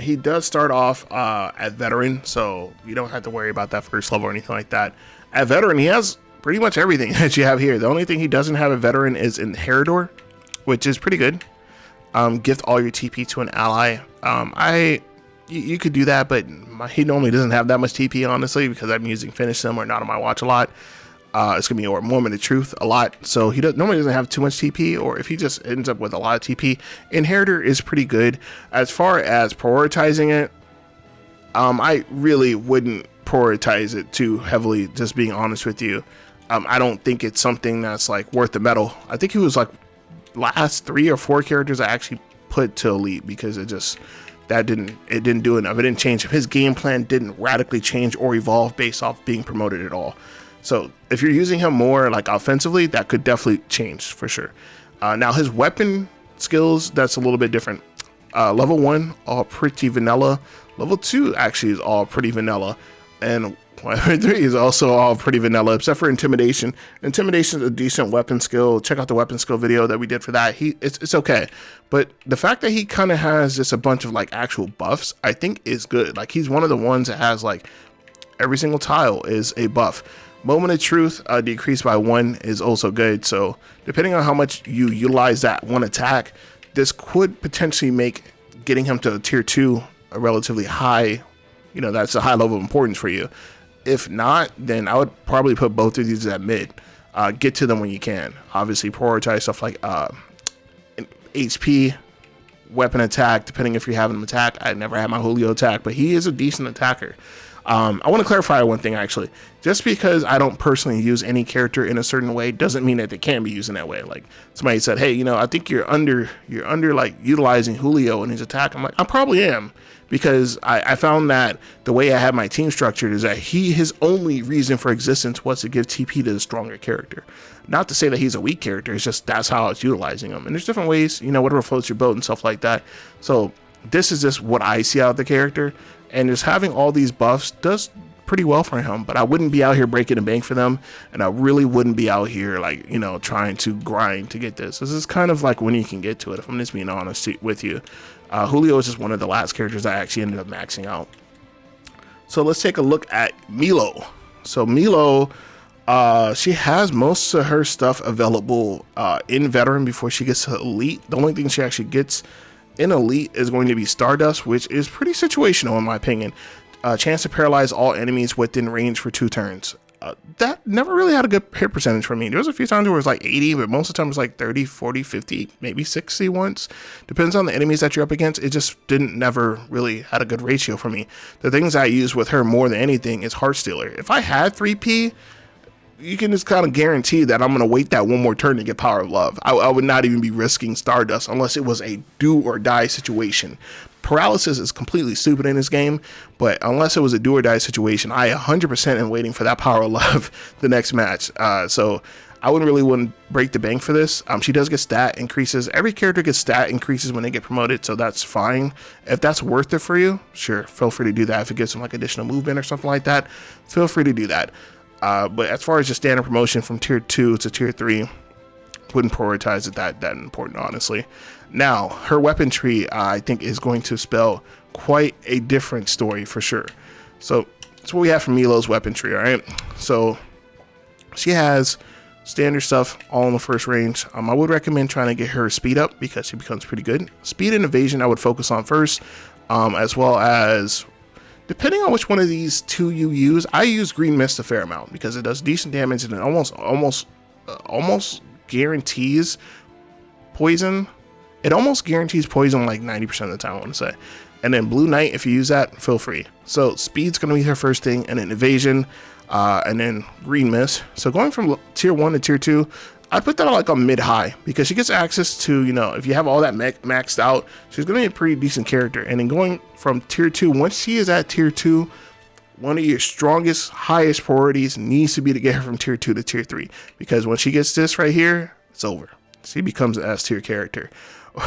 He does start off at veteran, so you don't have to worry about that first level or anything like that. At veteran, he has pretty much everything that you have here. The only thing he doesn't have at veteran is in Erador, which is pretty good. Gift all your TP to an ally. You could do that, but he normally doesn't have that much TP, honestly, because I'm using Finish Them or Not on My Watch a lot. It's gonna be a Moment of Truth a lot, so he normally doesn't have too much TP, or if he just ends up with a lot of TP, Inheritor is pretty good. As far as prioritizing it, I really wouldn't prioritize it too heavily, just being honest with you. I don't think it's something that's like worth the medal. I think he was like last 3 or 4 characters I actually put to elite, because it didn't do enough. It didn't change him. His game plan didn't radically change or evolve based off being promoted at all. So if you're using him more like offensively, that could definitely change for sure. Now his weapon skills, that's a little bit different. Level 1, all pretty vanilla. Level 2 actually is all pretty vanilla. And level 3 is also all pretty vanilla, except for Intimidation. Intimidation is a decent weapon skill. Check out the weapon skill video that we did for that. It's okay. But the fact that he kind of has just a bunch of like actual buffs, I think is good. Like he's one of the ones that has like every single tile is a buff. Moment of Truth decreased by 1 is also good. So depending on how much you utilize that one attack, this could potentially make getting him to tier 2 a relatively high, you know, that's a high level of importance for you. If not, then I would probably put both of these at mid. Get to them when you can. Obviously prioritize stuff like HP, weapon attack, depending if you're having him attack. I never had my Julio attack, but he is a decent attacker. I want to clarify one thing actually. Just because I don't personally use any character in a certain way doesn't mean that they can be used in that way. Like somebody said, hey, you know, I think you're under like utilizing Julio and his attack. I'm like, I probably am, because I found that the way I have my team structured is that his only reason for existence was to give TP to the stronger character. Not to say that he's a weak character, it's just that's how it's utilizing him. And there's different ways, you know, whatever floats your boat and stuff like that. So this is just what I see out of the character. And just having all these buffs does pretty well for him, but I wouldn't be out here breaking the bank for them, and I really wouldn't be out here like, you know, trying to grind to get this. This is kind of like when you can get to it, if I'm just being honest with you. Julio is just one of the last characters I actually ended up maxing out. So let's take a look at Milo. So Milo, she has most of her stuff available in veteran before she gets to elite. The only thing she actually gets in elite is going to be Stardust, which is pretty situational in my opinion. Chance to paralyze all enemies within range for 2 turns. That never really had a good hit percentage for me. There was a few times where it was like 80, but most of the time it was like 30, 40, 50, maybe 60 once. Depends on the enemies that you're up against. It just never really had a good ratio for me. The things I use with her more than anything is Heartstealer. If I had 3P, you can just kind of guarantee that I'm going to wait that one more turn to get Power of Love. I would not even be risking Stardust unless it was a do or die situation. Paralysis is completely stupid in this game, but unless it was a do or die situation, I 100% am waiting for that Power of Love the next match. So I wouldn't break the bank for this. She does get stat increases. Every character gets stat increases when they get promoted, so that's fine. If that's worth it for you, sure, feel free to do that. If it gives them like additional movement or something like that, feel free to do that. But as far as just standard promotion from tier 2 to tier 3, wouldn't prioritize it that important, honestly. Now, her weapon tree, I think, is going to spell quite a different story for sure. So that's what we have from Milo's weapon tree, all right? So she has standard stuff all in the first range. I would recommend trying to get her speed up because she becomes pretty good. Speed and evasion I would focus on first, as well as, depending on which one of these two you use, I use Green Mist a fair amount because it does decent damage and it almost guarantees poison. It almost guarantees poison like 90% of the time, I want to say. And then Blue Knight, if you use that, feel free. So speed's going to be her first thing, and then evasion, and then Green Mist. So going from tier 1 to tier 2, I put that like on mid-high because she gets access to, you know, if you have all that maxed out, she's going to be a pretty decent character. And then going from tier 2, once she is at tier 2, one of your strongest, highest priorities needs to be to get her from tier 2 to tier 3. Because when she gets this right here, it's over. She becomes an S tier character.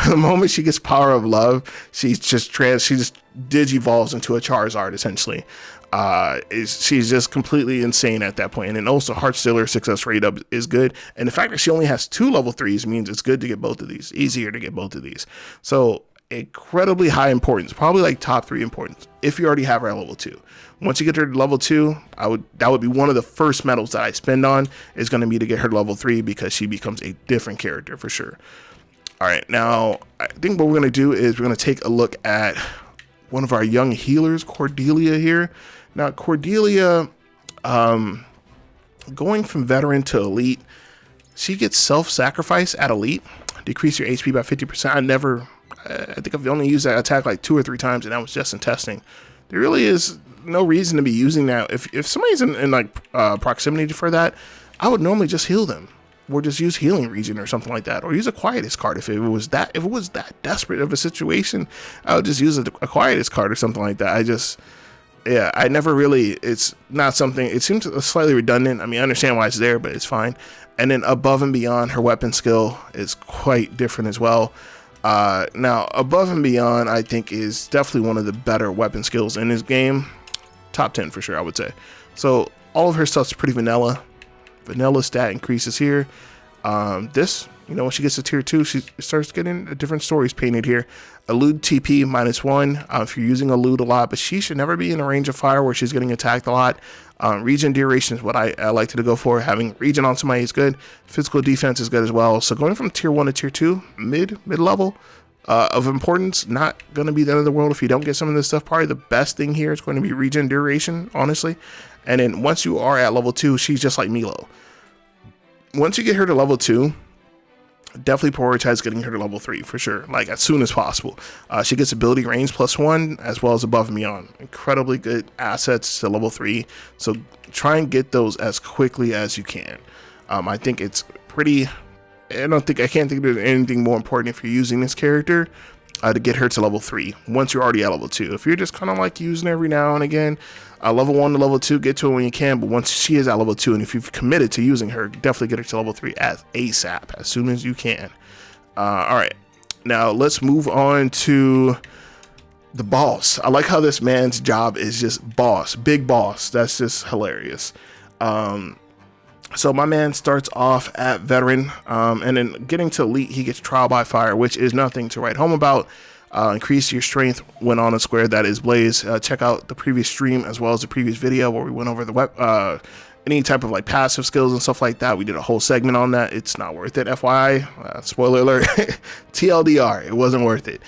The moment she gets Power of Love, she just digivolves into a Charizard essentially. She's just completely insane at that point. And then also Heartstealer success rate up is good. And the fact that she only has 2 level 3s means it's good to get both of these, easier to get both of these. So incredibly high importance, probably like top 3 importance if you already have her at level 2. Once you get her to level 2, that would be one of the first medals that I spend on, is going to be to get her to level 3 because she becomes a different character for sure. All right, now I think what we're going to do is we're going to take a look at one of our young healers, Cordelia here. Now Cordelia, going from veteran to elite, she gets self-sacrifice at elite, decrease your HP by 50%. I think I've only used that attack like 2 or 3 times, and that was just in testing. There really is no reason to be using that. If somebody's in like proximity for that, I would normally just heal them, or just use Healing Region or something like that, or use a Quietus card if it was that desperate of a situation. I would just use a Quietus card or something like that. I never really. It's not something. It seems slightly redundant. I mean, I understand why it's there, but it's fine. And then Above and Beyond, her weapon skill is quite different as well. Now, Above and Beyond, I think, is definitely one of the better weapon skills in this game. Top 10 for sure, I would say. So all of her stuff's pretty vanilla. Vanilla stat increases here. This, when she gets to tier 2, she starts getting different stories painted here. Elude TP -1 if you're using Elude a lot, but she should never be in a range of fire where she's getting attacked a lot. Regen duration is what I like to go for. Having regen on somebody is good. Physical defense is good as well. So going from tier 1 to tier 2, mid-level of importance, not going to be the end of the world if you don't get some of this stuff. Probably the best thing here is going to be regen duration, honestly. And then once you are at level 2, she's just like Milo. Once you get her to level 2, definitely prioritize getting her to level 3 for sure, like as soon as possible. She gets ability range +1 as well as Above and Beyond. Incredibly good assets to level 3, so try and get those as quickly as you can. I think it's pretty. I can't think there's anything more important if you're using this character to get her to level 3 once you're already at level 2. If you're just kind of like using every now and again, level 1 to level 2, get to it when you can, but once she is at level 2, and if you've committed to using her, definitely get her to level 3 as ASAP, as soon as you can. All right, now let's move on to The boss. I like how this man's job is just boss, big boss. That's just hilarious. So my man starts off at veteran, and then getting to elite, he gets trial by fire, which is nothing to write home about. Increase your strength when on a square that is blaze. Check out the previous stream as well as the previous video where we went over the any type of like passive skills and stuff like that. We did a whole segment on that. It's not worth it, FYI. Spoiler alert. TLDR, it wasn't worth it.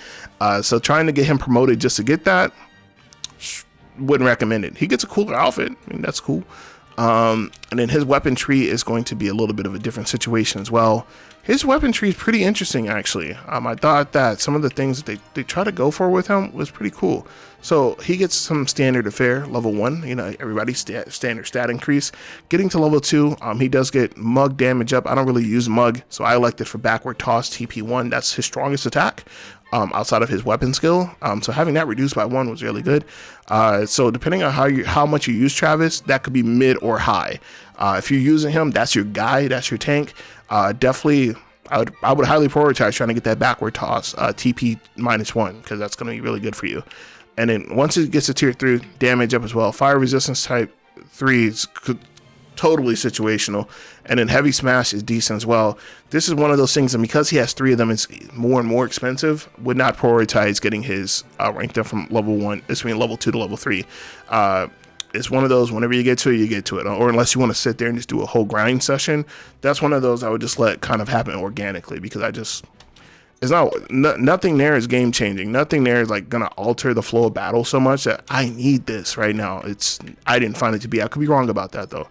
So trying to get him promoted just to get that, wouldn't recommend it. He gets a cooler outfit. I mean, that's cool. And then his weapon tree is going to be a little bit of a different situation as well. His weapon tree is pretty interesting, actually. I thought that some of the things that they try to go for with him was pretty cool. So he gets some standard affair, level 1, you know, everybody's standard stat increase. Getting to level 2, he does get mug damage up. I don't really use mug, so I elected for backward toss TP1. That's his strongest attack. Outside of his weapon skill, so having that reduced by 1 was really good. So depending on how much you use Travis, that could be mid or high. If you're using him, that's your guy, that's your tank. Definitely, I would highly prioritize trying to get that backward toss TP -1 because that's going to be really good for you. And then once it gets to tier 3, damage up as well. Fire resistance type 3 is totally situational, and then heavy smash is decent as well. This is one of those things, and because he has 3 of them, it's more and more expensive. Would not prioritize getting his ranked up from level 1, level 2 to level 3. It's one of those, whenever you get to it, you get to it, or unless you want to sit there and just do a whole grind session, that's one of those I would just let kind of happen organically, because it's nothing there is game changing. Nothing there is like gonna alter the flow of battle so much that I need this right now. I didn't find it to be. I could be wrong about that though.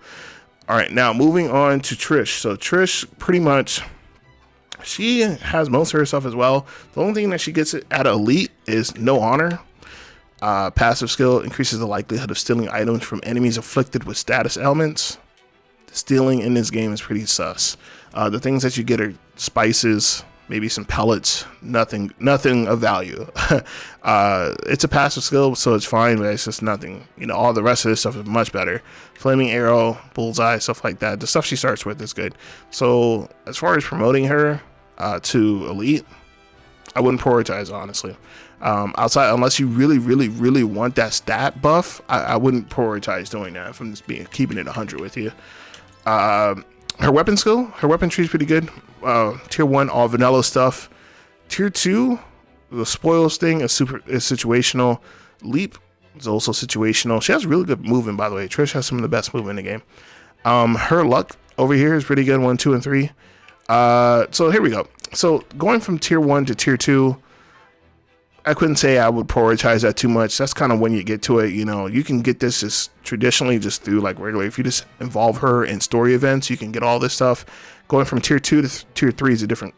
All right, now moving on to Trish. So Trish, pretty much, she has most of her stuff as well. The only thing that she gets at elite is no honor. Passive skill increases the likelihood of stealing items from enemies afflicted with status ailments. Stealing in this game is pretty sus. The things that you get are spices, maybe some pellets, nothing of value. It's a passive skill, so it's fine, but it's just nothing. You know, all the rest of this stuff is much better. Flaming arrow, bullseye, stuff like that. The stuff she starts with is good. So as far as promoting her to elite, I wouldn't prioritize, honestly. Outside, unless you really want that stat buff, I wouldn't prioritize doing that. If I'm just keeping it 100 with you. Her weapon skill, her weapon tree is pretty good. Tier 1, all vanilla stuff. Tier 2, the spoils thing is situational. Leap is also situational. She has really good movement, by the way. Trish has some of the best movement in the game. Her luck over here is pretty good, 1, 2, and 3. So here we go. So going from tier 1 to tier 2, I couldn't say I would prioritize that too much. That's kind of when you get to it. You know, you can get this just traditionally just through like regular. If you just involve her in story events, you can get all this stuff. Going from tier 2 to tier 3 is a different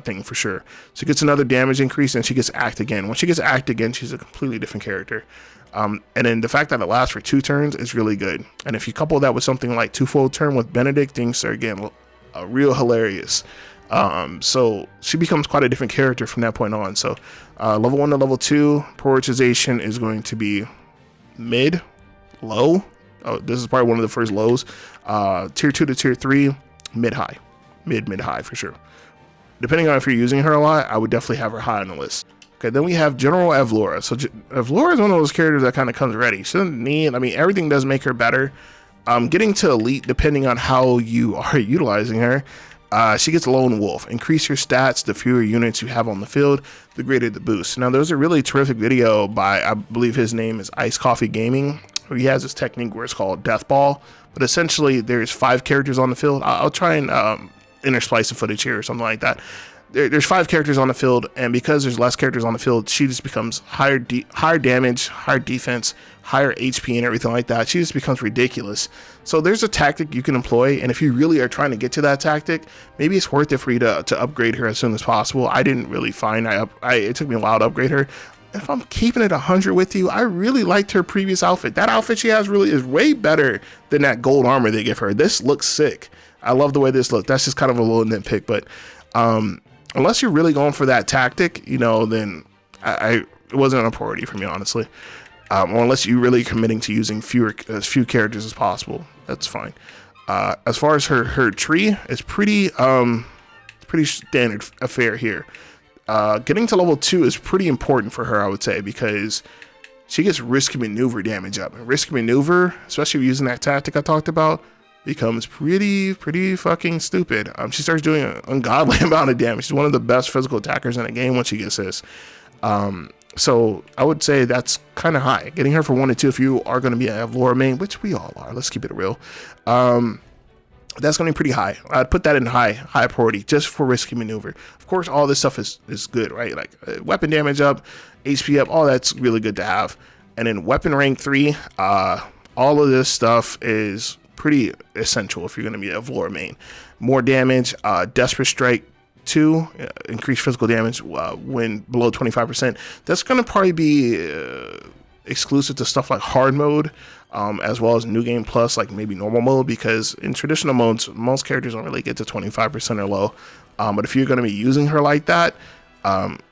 thing for sure. She gets another damage increase and she gets act again. When she gets act again, she's a completely different character. And then the fact that it lasts for 2 turns is really good. And if you couple that with something like twofold turn with Benedict, things are again real hilarious. So she becomes quite a different character from that point on. So level 1 to level 2 prioritization is going to be mid, low. Oh, this is probably one of the first lows. Tier 2 to tier 3, mid high, mid high for sure. Depending on if you're using her a lot, I would definitely have her high on the list. Okay, then we have General Avlora. So Avlora is one of those characters that kind of comes ready. She doesn't need, I mean, everything does make her better. Getting to elite, depending on how you are utilizing her, she gets Lone Wolf. Increase your stats, the fewer units you have on the field, the greater the boost. Now, there's a really terrific video by, I believe his name is Ice Coffee Gaming, where he has this technique where it's called Death Ball. But essentially, there's 5 characters on the field. I'll try and intersplice the footage here or something like that. There's 5 characters on the field, and because there's less characters on the field, she just becomes higher damage, higher defense, higher HP, and everything like that. She just becomes ridiculous. So there's a tactic you can employ, and if you really are trying to get to that tactic, maybe it's worth it for you to upgrade her as soon as possible. I didn't really find it took me a while to upgrade her. If I'm keeping it 100 with you, I really liked her previous outfit. That outfit she has really is way better than that gold armor they give her. This looks sick. I love the way this looks. That's just kind of a little nitpick, but unless you're really going for that tactic, you know, then it wasn't a priority for me, honestly. Or unless you're really committing to using as few characters as possible, that's fine. As far as her tree, it's pretty standard affair here. getting to level 2 is pretty important for her, I would say, because she gets risky maneuver damage up. And risky maneuver, especially using that tactic I talked about, becomes pretty fucking stupid. She starts doing an ungodly amount of damage. She's one of the best physical attackers in the game once she gets this. So I would say that's kind of high. Getting her for 1 and 2 if you are going to be an Avlora main, which we all are. Let's keep it real. That's going to be pretty high. I'd put that in high priority just for risky maneuver. Of course, all this stuff is good, right? Like weapon damage up, HP up, all that's really good to have. And then weapon rank 3, all of this stuff is pretty essential if you're going to be a Avlora main. More damage, Desperate Strike 2, increased physical damage when below 25%. That's going to probably be exclusive to stuff like hard mode, as well as new game plus, like maybe normal mode, because in traditional modes most characters don't really get to 25% or low. But if you're going to be using her like that,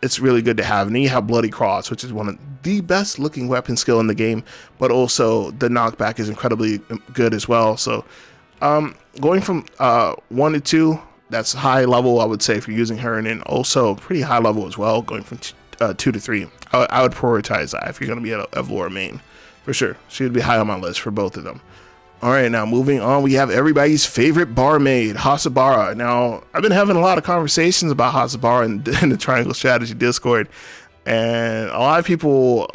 it's really good to have. And then you have Bloody Cross, which is one of the best looking weapon skill in the game, but also the knockback is incredibly good as well. So going from 1 to 2, that's high level, I would say, if you're using her, and then also pretty high level as well, going from 2 to 3. I would prioritize that if you're going to be an Avlora main, for sure. She would be high on my list for both of them. All right, now moving on, we have everybody's favorite barmaid, Hossabara. Now, I've been having a lot of conversations about Hossabara in the Triangle Strategy Discord, and a lot of people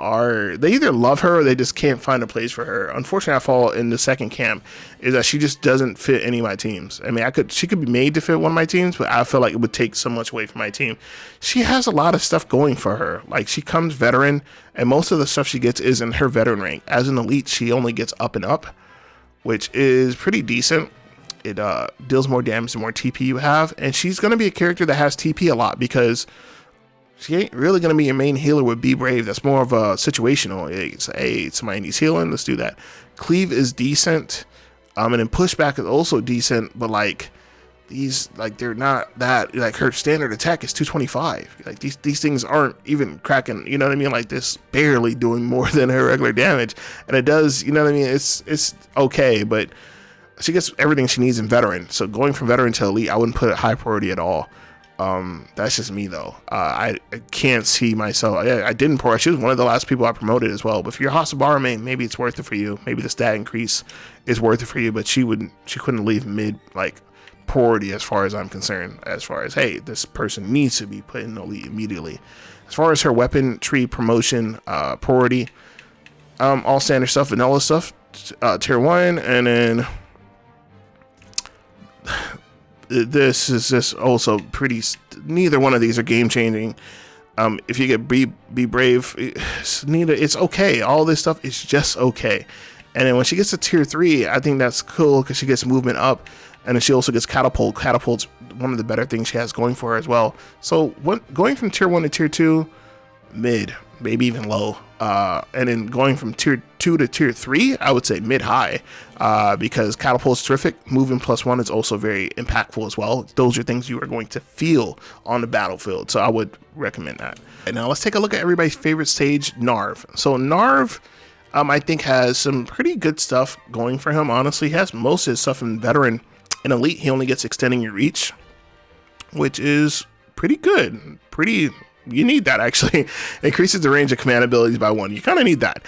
they either love her or they just can't find a place for her. Unfortunately, I fall in the second camp, is that she just doesn't fit any of my teams. I mean, she could be made to fit one of my teams, but I feel like it would take so much away from my team. She has a lot of stuff going for her. Like, she comes veteran, and most of the stuff she gets is in her veteran rank. As an elite, she only gets up and up, which is pretty decent. It deals more damage the more TP you have, and she's going to be a character that has TP a lot, because she ain't really going to be your main healer with Be Brave. That's more of a situational. It's, hey, somebody needs healing, let's do that. Cleave is decent, and then Pushback is also decent, but like these, like, they're not that, like, her standard attack is 225. Like, these things aren't even cracking, you know what I mean? Like, this barely doing more than her regular damage, and it does, you know what I mean? It's okay, but she gets everything she needs in veteran. So going from veteran to elite, I wouldn't put it high priority at all. That's just me though. I can't see myself. I didn't pour. She was one of the last people I promoted as well. But if you're a Hossabara main, maybe it's worth it for you. Maybe the stat increase is worth it for you. But she couldn't leave mid, like, priority as far as I'm concerned. As far as, hey, this person needs to be put in the elite immediately. As far as her weapon tree promotion, priority, all standard stuff, vanilla stuff, tier 1, and then this is just also pretty, neither one of these are game changing. If you get be brave, it's okay. All this stuff is just okay. And then when she gets to tier 3, I think that's cool because she gets movement up, and then she also gets catapult. Catapult's one of the better things she has going for her as well. So going from tier 1 to tier 2, mid, maybe even low. And then going from tier 2 to tier 3, I would say mid-high, because catapult's terrific. Movement +1 is also very impactful as well. Those are things you are going to feel on the battlefield, so I would recommend that. And now let's take a look at everybody's favorite stage, Narve. So Narve, I think, has some pretty good stuff going for him. Honestly, he has most of his stuff in veteran. In elite, he only gets extending your reach, which is pretty good. You need that, actually. Increases the range of command abilities by 1. You kind of need that.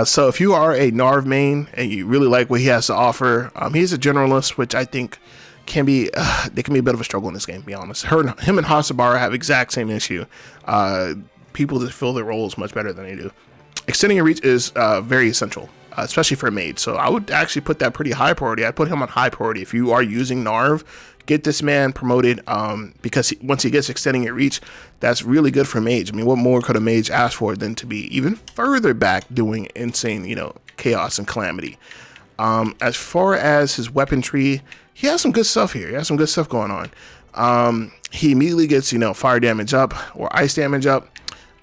So if you are a Narve main and you really like what he has to offer, he's a generalist, which I think can be they can be a bit of a struggle in this game, to be honest. Him and Hossabara have exact same issue. People just fill their roles much better than they do. Extending your reach is very essential, especially for a mage. So I would actually put that pretty high priority. I'd put him on high priority. If you are using Narve, get this man promoted, because once he gets extending your reach, that's really good for mage. I mean, what more could a mage ask for than to be even further back doing insane, chaos and calamity? As far as his weapon tree, he has some good stuff here. He has some good stuff going on. He immediately gets, fire damage up or ice damage up.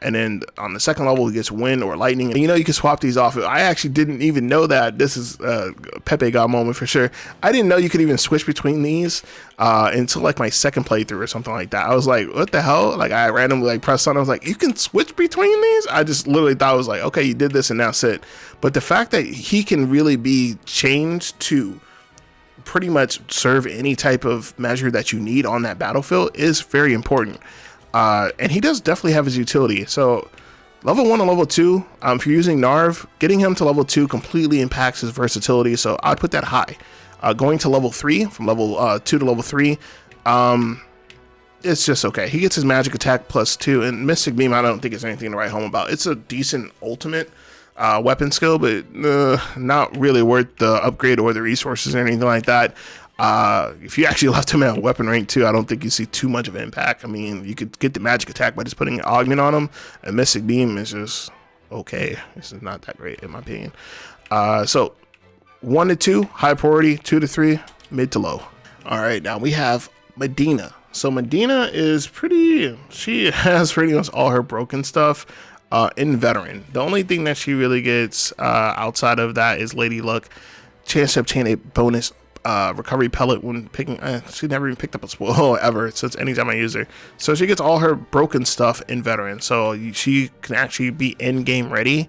And then on the second level, he gets wind or lightning. And you can swap these off. I actually didn't even know that. This is a Pepe God moment for sure. I didn't know you could even switch between these until like my second playthrough or something like that. I was like, what the hell? Like, I randomly pressed on. I was like, you can switch between these? I just literally thought, I was like, okay, you did this and that's it. But the fact that he can really be changed to pretty much serve any type of measure that you need on that battlefield is very important. And he does definitely have his utility. So level 1 and level 2, if you're using Narve, getting him to level 2 completely impacts his versatility. So I'd put that high. Going to level 3, from level 2 to level 3, it's just okay. He gets his magic attack +2, and Mystic Beam I don't think is anything to write home about. It's a decent ultimate weapon skill, but not really worth the upgrade or the resources or anything like that. If you actually left him at weapon rank 2, I don't think you see too much of an impact. I mean, you could get the magic attack by just putting an augment on him, and Mystic Beam is just okay. This is not that great in my opinion. So 1 to 2, high priority. 2 to 3, mid to low. All right, now we have Medina. So Medina is she has pretty much all her broken stuff in veteran. The only thing that she really gets outside of that is Lady Luck. Chance to obtain a bonus recovery pellet when picking. She never even picked up a spoil ever, so it's anytime I use her. So she gets all her broken stuff in veteran. So she can actually be in game ready,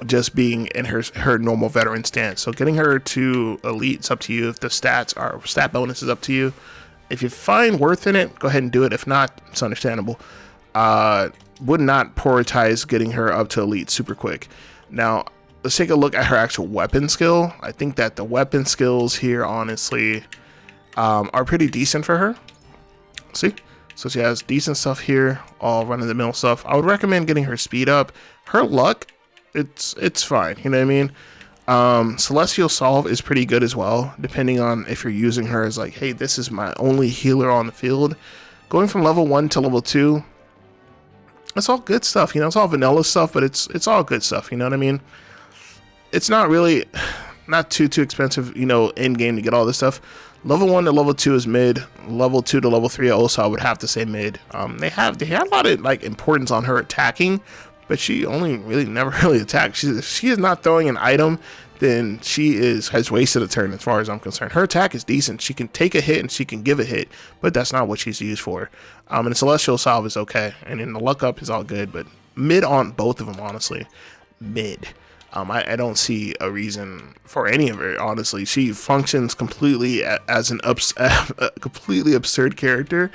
just being in her normal veteran stance. So getting her to elite is up to you. If the stat bonus is up to you. If you find worth in it, go ahead and do it. If not, it's understandable. Would not prioritize getting her up to elite super quick. Now, let's take a look at her actual weapon skill. I think that the weapon skills here, honestly, are pretty decent for her. See? So she has decent stuff here, all run-of-the-mill stuff. I would recommend getting her speed up. Her luck, it's fine. You know what I mean? Celestial Solve is pretty good as well, depending on if you're using her as like, hey, this is my only healer on the field. Going from level 1 to level 2, it's all good stuff, you know, it's all vanilla stuff, but it's all good stuff, you know what I mean? It's not too expensive, you know, in game to get all this stuff. Level 1 to level 2 is mid. Level 2 to level 3 also I would have to say mid. They had a lot of like importance on her attacking, but she only never really attacks. She is not throwing an item, then she has wasted a turn as far as I'm concerned. Her attack is decent. She can take a hit and she can give a hit, but that's not what she's used for. And the Celestial Salve is okay, and then the Luck Up is all good, but mid on both of them, honestly. Mid. I don't see a reason for any of it, honestly. She functions completely as a completely absurd character,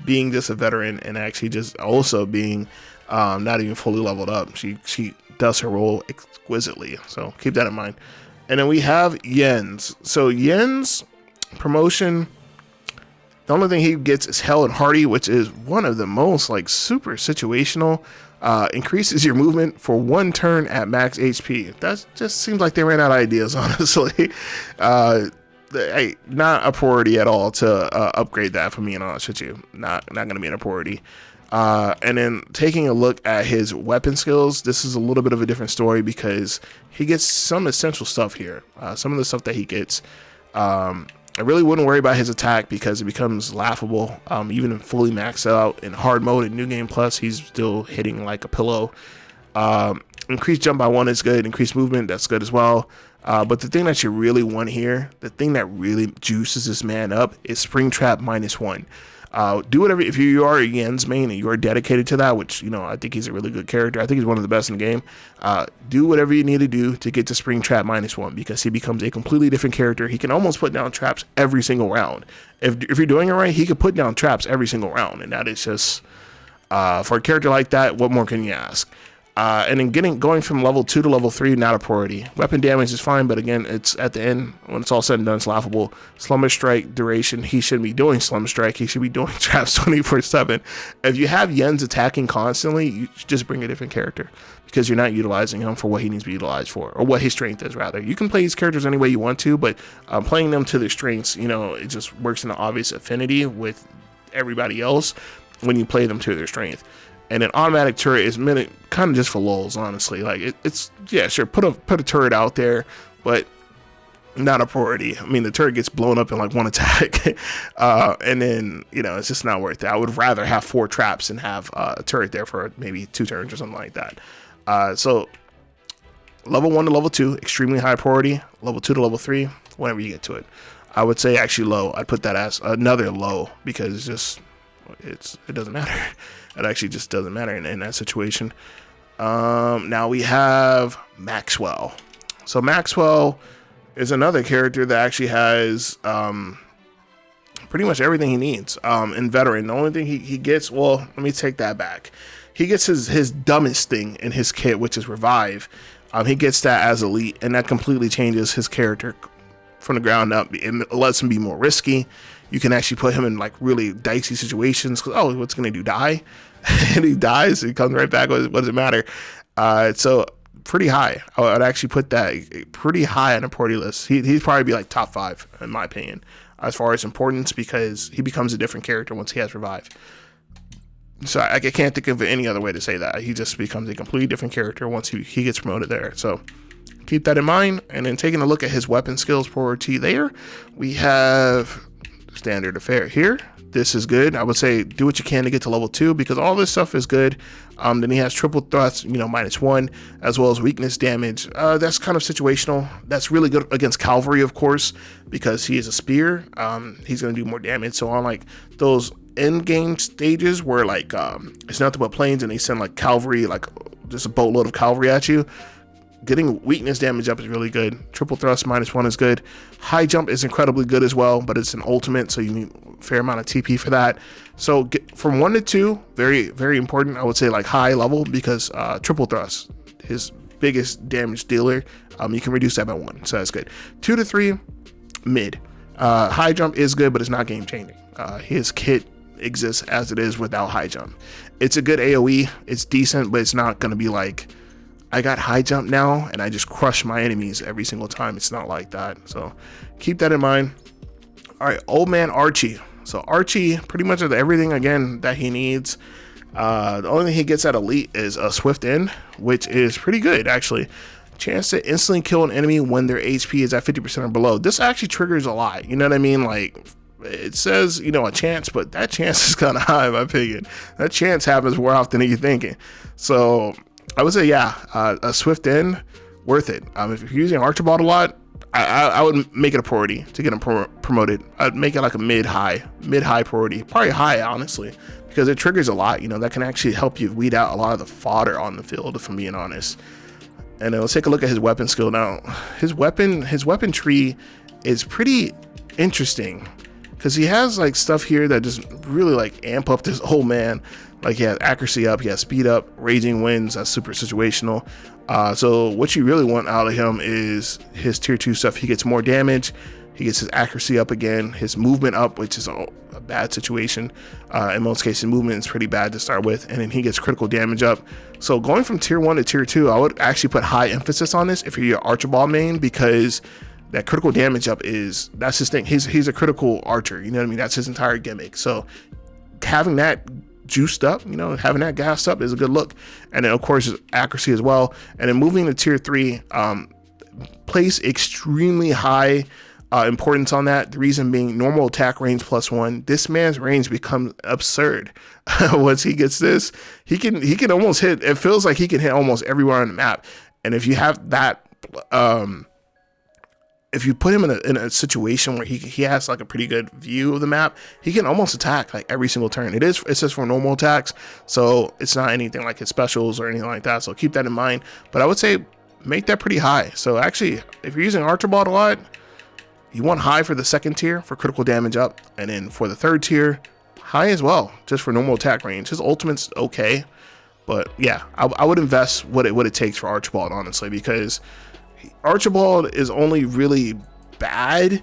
being just a veteran and actually just also being not even fully leveled up. She does her role exquisitely, so keep that in mind. And then we have Yen's. So Yen's promotion, the only thing he gets is Hell and Hardy, which is one of the most like super situational. Increases your movement for 1 turn at max HP. That just seems like they ran out of ideas, honestly. Not a priority at all to upgrade that, for me and honest with you. Not gonna be a priority. And then taking a look at his weapon skills, this is a little bit of a different story because he gets some essential stuff here. Some of the stuff that he gets, I really wouldn't worry about his attack because it becomes laughable. Even fully maxed out in hard mode in New Game Plus, he's still hitting like a pillow. Increased jump by 1 is good. Increased movement, that's good as well. But the thing that you really want here, the thing that really juices this man up is Spring Trap -1. Do whatever, if you are a Yen's main and you are dedicated to that, which, you know, I think he's a really good character. I think he's one of the best in the game. Do whatever you need to do to get to Spring Trap -1 because he becomes a completely different character. He can almost put down traps every single round. If you're doing it right, he could put down traps every single round. And that is just, for a character like that, what more can you ask? And then going from level 2 to level 3, not a priority. Weapon damage is fine, but again, it's at the end, when it's all said and done, it's laughable. Slumber Strike duration, he shouldn't be doing Slumber Strike, he should be doing traps 24/7. If you have Yen's attacking constantly, you just bring a different character because you're not utilizing him for what he needs to be utilized for, or what his strength is, rather. You can play these characters any way you want to, but playing them to their strengths, you know, it just works in an obvious affinity with everybody else when you play them to their strength. And an automatic turret is meant kind of just for lulz, honestly. Like it's yeah, sure, put a turret out there, but not a priority. I mean, the turret gets blown up in like 1 attack, and then, you know, it's just not worth it. I would rather have 4 traps and have a turret there for maybe 2 turns or something like that. So level 1 to level 2, extremely high priority. Level 2 to level 3, whenever you get to it. I would say actually low. I'd put that as another low because it's just it doesn't matter. It actually just doesn't matter in that situation. Now we have Maxwell. So Maxwell is another character that actually has pretty much everything he needs in veteran. The only thing he gets, well, let me take that back. He gets his dumbest thing in his kit, which is revive. He gets that as elite, and that completely changes his character from the ground up. It lets him be more risky. You can actually put him in like really dicey situations because, oh, what's going to do, die? And he dies, he comes right back. What does it matter? So pretty high. I would actually put that pretty high on a porty list. He'd probably be like top 5 in my opinion as far as importance, because he becomes a different character once he has revive. So I can't think of any other way to say that. He just becomes a completely different character once he gets promoted there. So keep that in mind. And then taking a look at his weapon skills priority there, we have standard affair here. This is good. I would say do what you can to get to level 2 because all this stuff is good. Then he has triple thrust, -1, as well as weakness damage. That's kind of situational. That's really good against cavalry, of course, because he is a spear. He's going to do more damage. So on like those end game stages where like it's nothing but planes and they send like cavalry, like just a boatload of cavalry at you, getting weakness damage up is really good. Triple thrust -1 is good. High jump is incredibly good as well, but it's an ultimate, so you need a fair amount of TP for that. So from 1 to 2, very, very important. I would say like high level because triple thrust, his biggest damage dealer, you can reduce that by 1, so that's good. 2 to 3, mid. High jump is good, but it's not game changing. His kit exists as it is without high jump. It's a good AoE, it's decent, but it's not going to be like, I got high jump now and I just crush my enemies every single time. It's not like that. So keep that in mind. All right, old man Archie. So Archie pretty much has everything again that he needs. The only thing he gets at elite is a swift end, which is pretty good actually. Chance to instantly kill an enemy when their HP is at 50% or below. This actually triggers a lot. You know what I mean? Like it says, a chance, but that chance is kind of high in my opinion. That chance happens more often than you're thinking. So I would say, yeah, a swift end, worth it. If you're using Archibald a lot, I would make it a priority to get him promoted. I'd make it like a mid-high priority, probably high, honestly, because it triggers a lot. That can actually help you weed out a lot of the fodder on the field, if I'm being honest. And then let's take a look at his weapon skill now. His weapon tree is pretty interesting because he has like stuff here that just really like amp up this old man. Like he has accuracy up, he has speed up, raging winds, that's super situational. So what you really want out of him is his tier 2 stuff. He gets more damage, he gets his accuracy up again, his movement up, which is a bad situation. In most cases, movement is pretty bad to start with, and then he gets critical damage up. So going from tier 1 to tier 2, I would actually put high emphasis on this if you're your Archibald main, because that critical damage up that's his thing. He's a critical archer, you know what I mean? That's his entire gimmick. So having that juiced up, having that gassed up is a good look. And then of course his accuracy as well. And then moving to tier 3, place extremely high importance on that. The reason being normal attack range +1. This man's range becomes absurd. Once he gets this, he can almost hit, it feels like he can hit almost everywhere on the map. And if you have that, if you put him in a situation where he has like a pretty good view of the map, he can almost attack like every single turn. It says for normal attacks, so it's not anything like his specials or anything like that. So keep that in mind. But I would say make that pretty high. So actually, if you're using Archibald a lot, you want high for the 2nd tier for critical damage up, and then for the 3rd tier, high as well, just for normal attack range. His ultimate's okay, but yeah, I would invest what it takes for Archibald, honestly, because Archibald is only really bad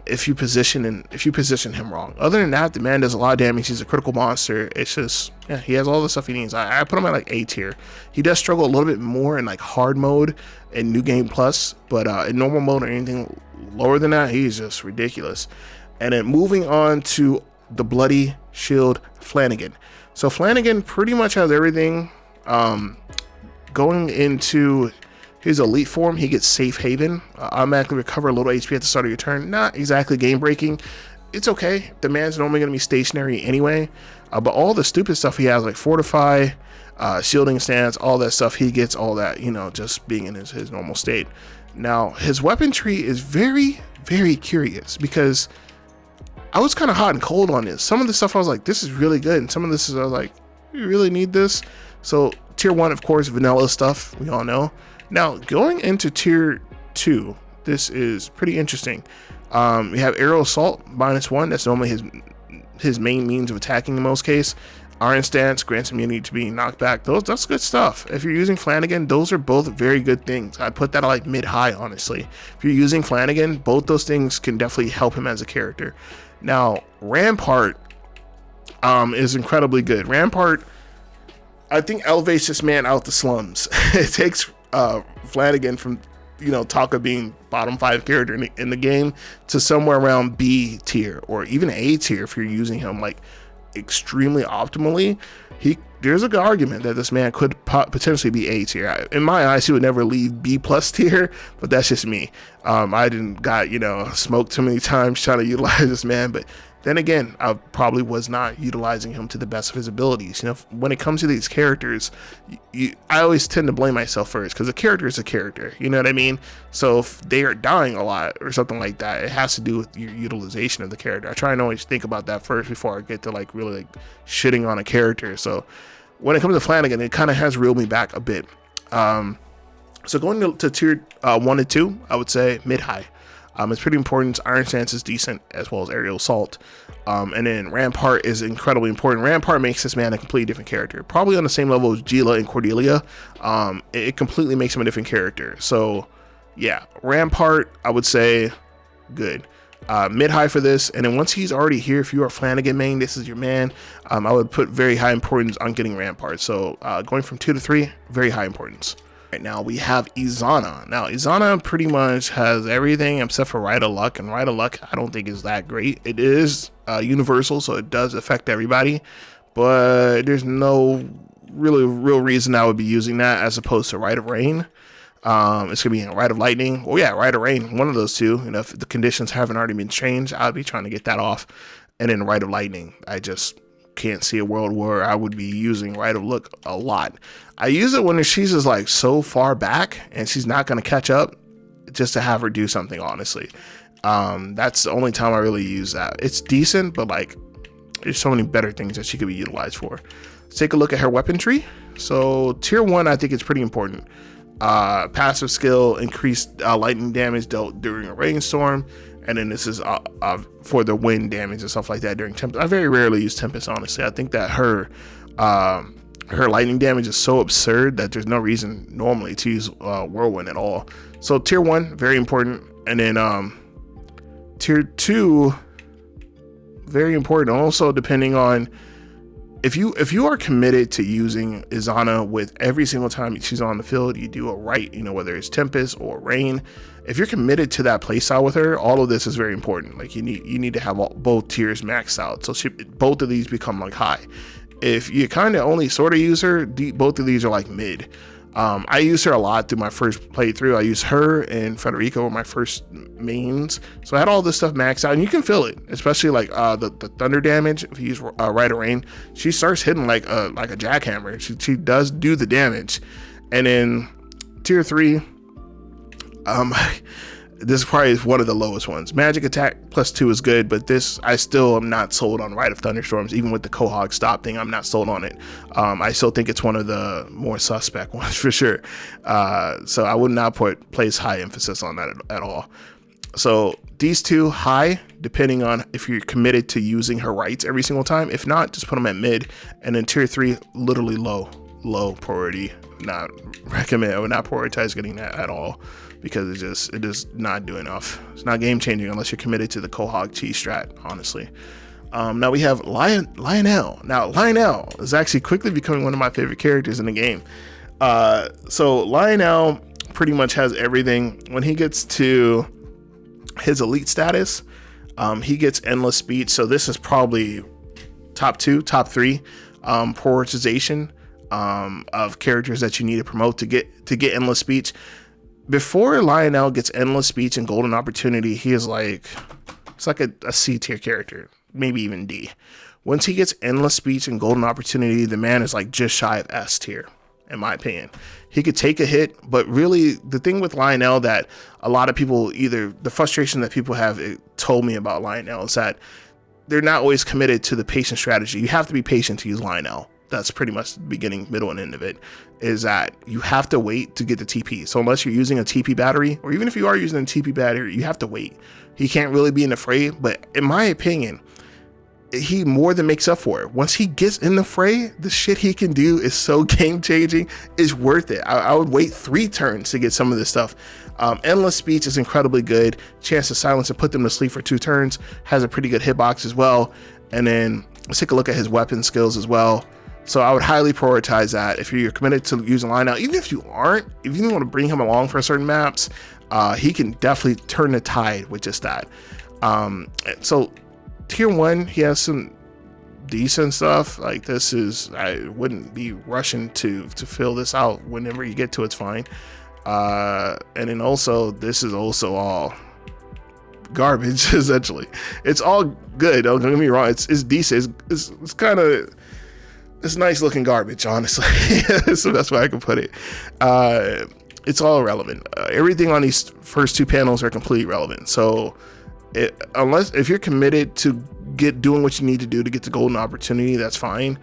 if you position him wrong. Other than that, the man does a lot of damage. He's a critical monster. It's just, yeah, he has all the stuff he needs. I put him at like A tier. He does struggle a little bit more in like hard mode and New Game Plus, but in normal mode or anything lower than that, he's just ridiculous. And then moving on to the Bloody Shield Flanagan. So Flanagan pretty much has everything. Going into his elite form, he gets Safe Haven, automatically recover a little HP at the start of your turn. Not exactly game breaking. It's okay. The man's normally going to be stationary anyway. But all the stupid stuff he has, like Fortify, Shielding Stance, all that stuff, he gets all that, just being in his normal state. Now, his weapon tree is very, very curious because I was kind of hot and cold on this. Some of the stuff I was like, this is really good. And some of this is I was like, you really need this? So tier 1, of course, vanilla stuff, we all know. Now, going into tier 2, this is pretty interesting. We have aerial assault -1. That's normally his main means of attacking in most cases. Iron stance grants immunity to being knocked back. That's good stuff. If you're using Flanagan, those are both very good things. I'd put that at like mid-high, honestly. If you're using Flanagan, both those things can definitely help him as a character. Now, Rampart is incredibly good. Rampart, I think, elevates this man out the slums. It takes Flanagan from, talk of being bottom 5 character in the game to somewhere around B tier or even A tier if you're using him like extremely optimally. There's a good argument that this man could potentially be A tier. In my eyes, he would never leave B plus tier, but that's just me. I didn't got smoked too many times trying to utilize this man, but then again, I probably was not utilizing him to the best of his abilities. When it comes to these characters, I always tend to blame myself first, because a character is a character, you know what I mean? So if they are dying a lot or something like that, it has to do with your utilization of the character. I try and always think about that first before I get to like really like shitting on a character. So when it comes to Flanagan, it kind of has reeled me back a bit. So going to tier 1 and 2, I would say mid-high. It's pretty important. Iron Stance is decent, as well as Aerial Assault. And then Rampart is incredibly important. Rampart makes this man a completely different character. Probably on the same level as Geela and Cordelia. It completely makes him a different character. So, yeah, Rampart, I would say, good. Mid-high for this. And then once he's already here, if you are Flanagan main, this is your man. I would put very high importance on getting Rampart. So, going from 2 to 3, very high importance. Right now we have Ezana. Now Ezana pretty much has everything except for Rite of Luck, and Rite of Luck I don't think is that great. It is universal, so it does affect everybody, but there's no real reason I would be using that as opposed to Rite of Rain. It's gonna be Rite of Lightning, or yeah, Rite of Rain, one of those two. If the conditions haven't already been changed, I'll be trying to get that off. And then Rite of Lightning, I just can't see a world where I would be using Rite of Luck a lot. I use it when she's just like so far back and she's not going to catch up, just to have her do something, honestly. That's the only time I really use that. It's decent, but like there's so many better things that she could be utilized for. Let's take a look at her weapon tree. So tier 1, I think it's pretty important. Passive skill, increased lightning damage dealt during a rainstorm. And then this is for the wind damage and stuff like that during Tempest. I very rarely use Tempest, honestly. I think that her lightning damage is so absurd that there's no reason normally to use Whirlwind at all. So tier 1, very important. And then tier 2, very important. Also, depending on if you are committed to using Ezana with every single time she's on the field, you do it right, whether it's Tempest or Rain. If you're committed to that playstyle with her, all of this is very important. Like you need to have both tiers maxed out, so both of these become like high. If you kind of only sort of use her, both of these are like mid. I used her a lot through my first playthrough. I used her and Frederica were my first mains, so I had all this stuff maxed out, and you can feel it, especially like the thunder damage. If you use Rite of Rain, she starts hitting like a jackhammer. She does do the damage. And then tier 3, this is probably one of the lowest ones. Magic attack +2 is good, but this I still am not sold on Rite of Thunderstorms. Even with the Quahaug stop thing, I'm not sold on it. I still think it's one of the more suspect ones for sure. So I would not place high emphasis on that at all. So these two high, depending on if you're committed to using her rights every single time. If not, just put them at mid. And then tier 3, literally low priority. Not recommend. I would not prioritize getting that at all, because it does not do enough. It's not game changing unless you're committed to the Quahaug T strat, honestly. Now we have Lionel. Now Lionel is actually quickly becoming one of my favorite characters in the game. So Lionel pretty much has everything. When he gets to his elite status, he gets endless speech. So this is probably top 3 prioritization of characters that you need to promote to get endless speech. Before Lionel gets endless speech and golden opportunity, he is like, it's like a C tier character, maybe even D. Once he gets endless speech and golden opportunity, the man is like just shy of S tier, in my opinion. He could take a hit, but really the thing with Lionel that a lot of people, either the frustration that people have told me about Lionel is that they're not always committed to the patient strategy. You have to be patient to use Lionel. that's pretty much the beginning, middle, and end of it, is that you have to wait to get the TP. So unless you're using a TP battery, or even if you are using a TP battery, you have to wait. He can't really be in the fray, but in my opinion, he more than makes up for it. Once he gets in the fray, the shit he can do is so game changing. It's worth it. I would wait 3 turns to get some of this stuff. Endless speech is incredibly good. Chance to silence and put them to sleep for 2 turns. Has a pretty good hitbox as well. And then let's take a look at his weapon skills as well. So I would highly prioritize that. If you're committed to using Lionel, even if you aren't, if you want to bring him along for certain maps, he can definitely turn the tide with just that. So tier 1, he has some decent stuff. Like this is, I wouldn't be rushing to fill this out. Whenever you get to it's fine. And then also, this is also all garbage. Essentially, it's all good. Don't get me wrong. It's decent. It's kind of, it's nice looking garbage. Honestly, it's the best way I can put it. It's all irrelevant. Everything on these first 2 panels are completely relevant. So if you're committed to doing what you need to do to get the golden opportunity, that's fine.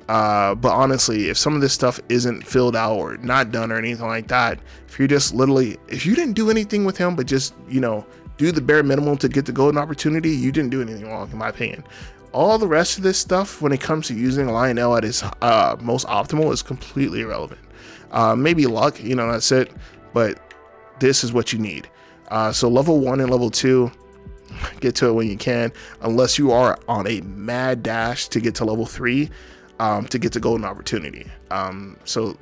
But honestly, if some of this stuff isn't filled out or not done or anything like that, if you're just literally, if you didn't do anything with him, but just, do the bare minimum to get the golden opportunity, you didn't do anything wrong, in my opinion. All the rest of this stuff, when it comes to using Lionel at his most optimal, is completely irrelevant. Maybe luck, that's it. But this is what you need. So level 1 and level 2, get to it when you can, unless you are on a mad dash to get to level 3, to get the golden opportunity. So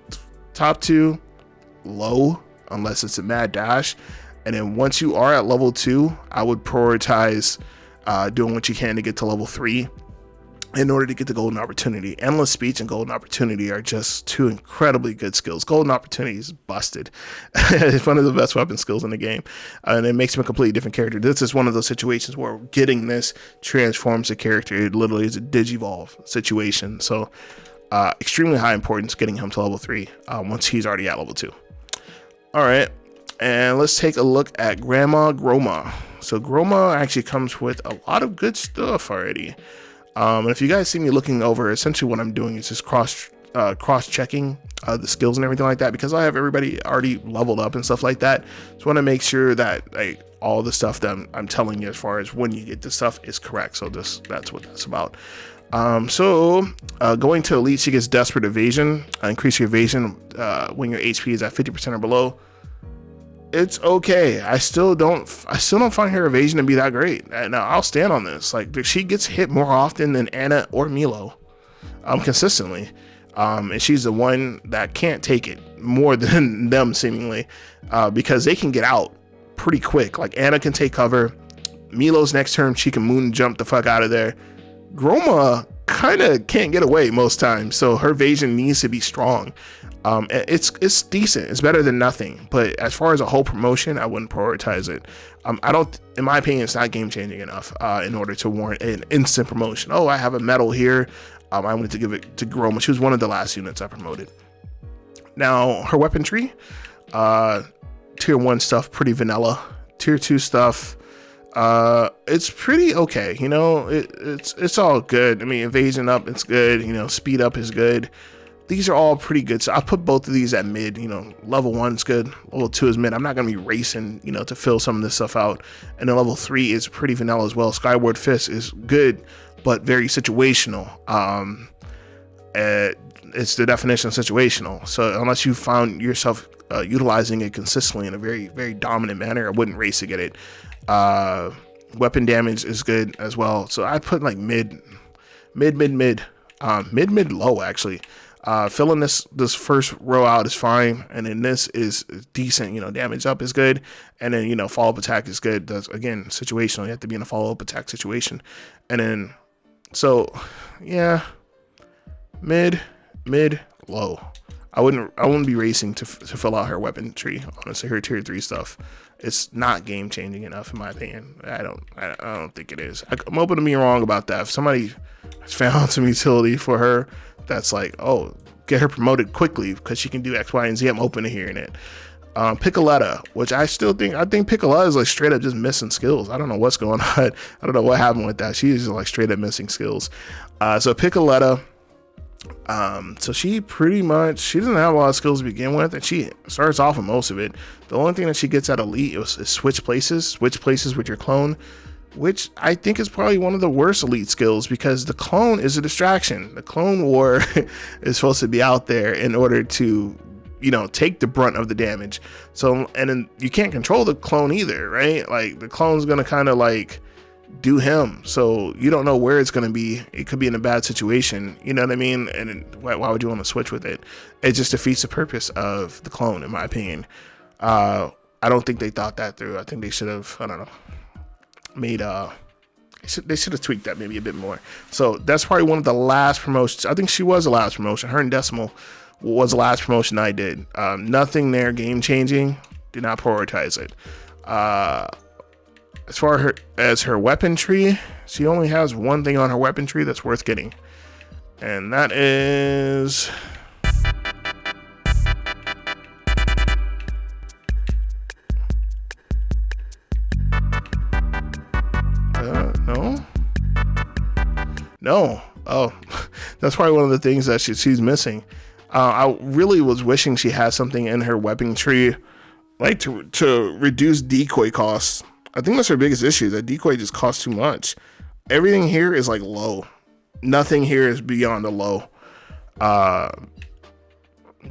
top 2, low, unless it's a mad dash. And then once you are at level 2, I would prioritize doing what you can to get to level 3 in order to get the golden opportunity. Endless speech and golden opportunity are just 2 incredibly good skills. Golden opportunity is busted. It's one of the best weapon skills in the game, and it makes him a completely different character. This is one of those situations where getting this transforms the character. It literally is a digivolve situation. So extremely high importance getting him to level 3 once he's already at level 2. All right, and let's take a look at Groma. So Groma actually comes with a lot of good stuff already. And if you guys see me looking over, essentially what I'm doing is just cross-checking the skills and everything like that, because I have everybody already leveled up and stuff like that. So I want to make sure that like all the stuff that I'm telling you as far as when you get this stuff is correct. So that's what that's about. Going to elite, she gets desperate evasion. Increase your evasion when your HP is at 50% or below. It's okay. I still don't find her evasion to be that great. Now I'll stand on this. Like, she gets hit more often than Anna or Milo, consistently. And she's the one that can't take it more than them seemingly, because they can get out pretty quick. Like Anna can take cover. Milo's next turn, she can moon jump the fuck out of there. Groma kind of can't get away most times, so her evasion needs to be strong. It's decent. It's better than nothing. But as far as a whole promotion, I wouldn't prioritize it. I don't, in my opinion, it's not game changing enough in order to warrant an instant promotion. Oh, I have a medal here. I wanted to give it to Groma. She was one of the last units I promoted. Now, her weapon tree, tier 1 stuff, pretty vanilla. Tier 2 stuff, it's pretty okay. It's all good. I mean, evasion up, it's good. Speed up is good. These are all pretty good. So I put both of these at mid. Level 1 is good. Level 2 is mid. I'm not going to be racing, to fill some of this stuff out. And then level 3 is pretty vanilla as well. Skyward Fist is good, but very situational. It's the definition of situational. So unless you found yourself utilizing it consistently in a very, very dominant manner, I wouldn't race to get it. Weapon damage is good as well. So I put like mid, low actually. Filling this first row out is fine, and then this is decent. Damage up is good, and then follow-up attack is good. That's again situational. You have to be in a follow-up attack situation, and then so yeah, mid, low. I wouldn't be racing to fill out her weapon tree. Honestly, her tier 3 stuff, it's not game changing enough in my opinion. I don't think it is. I'm open to being wrong about that. If somebody has found some utility for her that's like, oh, get her promoted quickly because she can do X, Y, and Z, I'm open to hearing it. Piccoletta, which I think Piccoletta is like straight up just missing skills. I don't know what's going on. I don't know what happened with that. She's just like straight up missing skills. So Piccoletta, So she doesn't have a lot of skills to begin with, and she starts off with most of it. The only thing that she gets at elite is switch places with your clone, which I think is probably one of the worst elite skills, because the clone is a distraction. The clone war is supposed to be out there in order to, take the brunt of the damage. So, and then you can't control the clone either, right? Like, the clone's gonna kind of like do him, so you don't know where it's going to be. It could be in a bad situation, you know what I mean? And why would you want to switch with it? It just defeats the purpose of the clone, in my opinion. I don't think they thought that through. I think they should have, I don't know, made they should have tweaked that maybe a bit more. So that's probably one of the last promotions. I think she was the last promotion. Her and Decimal was the last promotion I did. Nothing there game changing. Did not prioritize it. As far as her weapon tree, she only has one thing on her weapon tree that's worth getting. And that is... No. Oh, that's probably one of the things that she's missing. I really was wishing she had something in her weapon tree, like to reduce decoy costs. I think that's her biggest issue, that decoy just costs too much. Everything here is like low. Nothing here is beyond a low.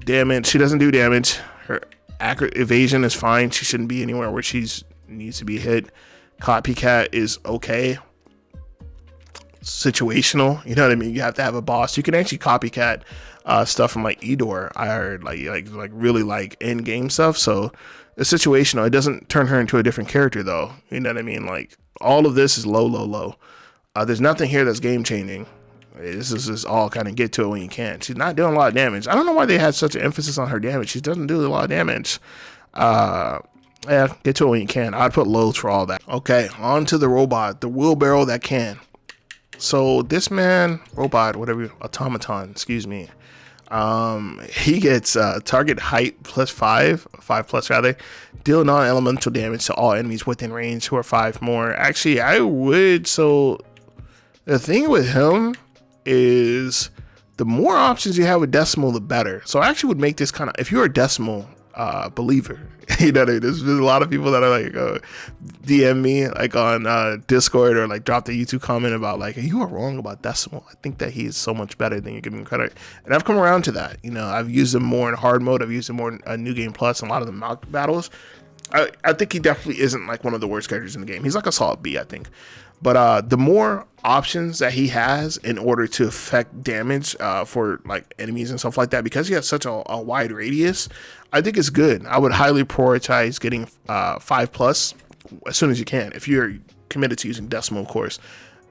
Damage, she doesn't do damage. Her accurate evasion is fine. She shouldn't be anywhere where she needs to be hit. Copycat is okay. Situational, you know what I mean? You have to have a boss. You can actually copycat stuff from like Erador. I heard like really like in game stuff. So it's situational. It doesn't turn her into a different character though. You know what I mean? Like all of this is low. There's nothing here that's game changing. This is just all kind of get to it when you can. She's not doing a lot of damage. I don't know why they had such an emphasis on her damage. She doesn't do a lot of damage. Yeah, get to it when you can. I'd put lows for all that. Okay, on to the robot, the wheelbarrow that can. So this automaton, excuse me. He gets target height plus 5 plus rather, deal non-elemental damage to all enemies within range who are 5 more. Actually, I would. So the thing with him is the more options you have with Decimal, the better. So I actually would make this kind of, if you're a Decimal believer, you know, there's a lot of people that are like DM me like on Discord or like drop the YouTube comment about like, you are wrong about Decimal. I think that he is so much better than you give him credit, and I've come around to that. You know, I've used him more in hard mode. I've used him more in New Game Plus and a lot of the mock battles. I think he definitely isn't like one of the worst characters in the game. He's like a solid B, I think. But the more options that he has in order to affect damage for like enemies and stuff like that, because he has such a wide radius, I think it's good. I would highly prioritize getting 5 plus as soon as you can. If you're committed to using Decimal, of course,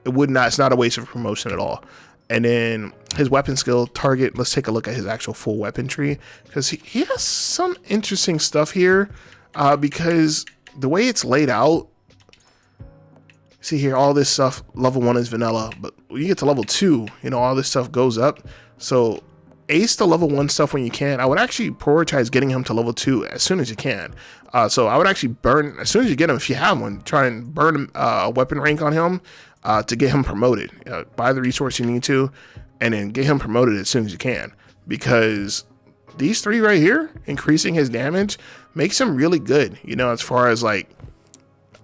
it's not a waste of promotion at all. And then his weapon skill target, let's take a look at his actual full weapon tree, because he has some interesting stuff here because the way it's laid out, see here, all this stuff, level 1 is vanilla, but when you get to level 2, you know, all this stuff goes up. So ace the level 1 stuff when you can. I would actually prioritize getting him to level 2 as soon as you can. So I would actually burn, as soon as you get him, if you have one, try and burn a weapon rank on him to get him promoted. Buy the resource you need to, and then get him promoted as soon as you can. Because these 3 right here, increasing his damage, makes him really good, you know, as far as like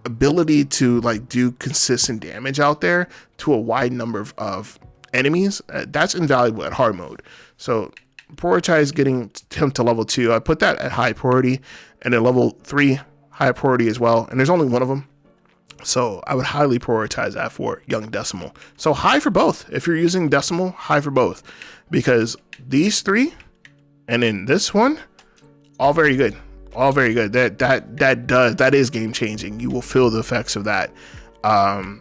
ability to like do consistent damage out there to a wide number of enemies. That's invaluable at hard mode. So prioritize getting him to level 2. I put that at high priority, and then level 3 high priority as well, and there's only one of them, so I would highly prioritize that for young Decimal. So high for both. If you're using Decimal, high for both, because these 3 and then this one, all very good. All very good. That is game changing. You will feel the effects of that.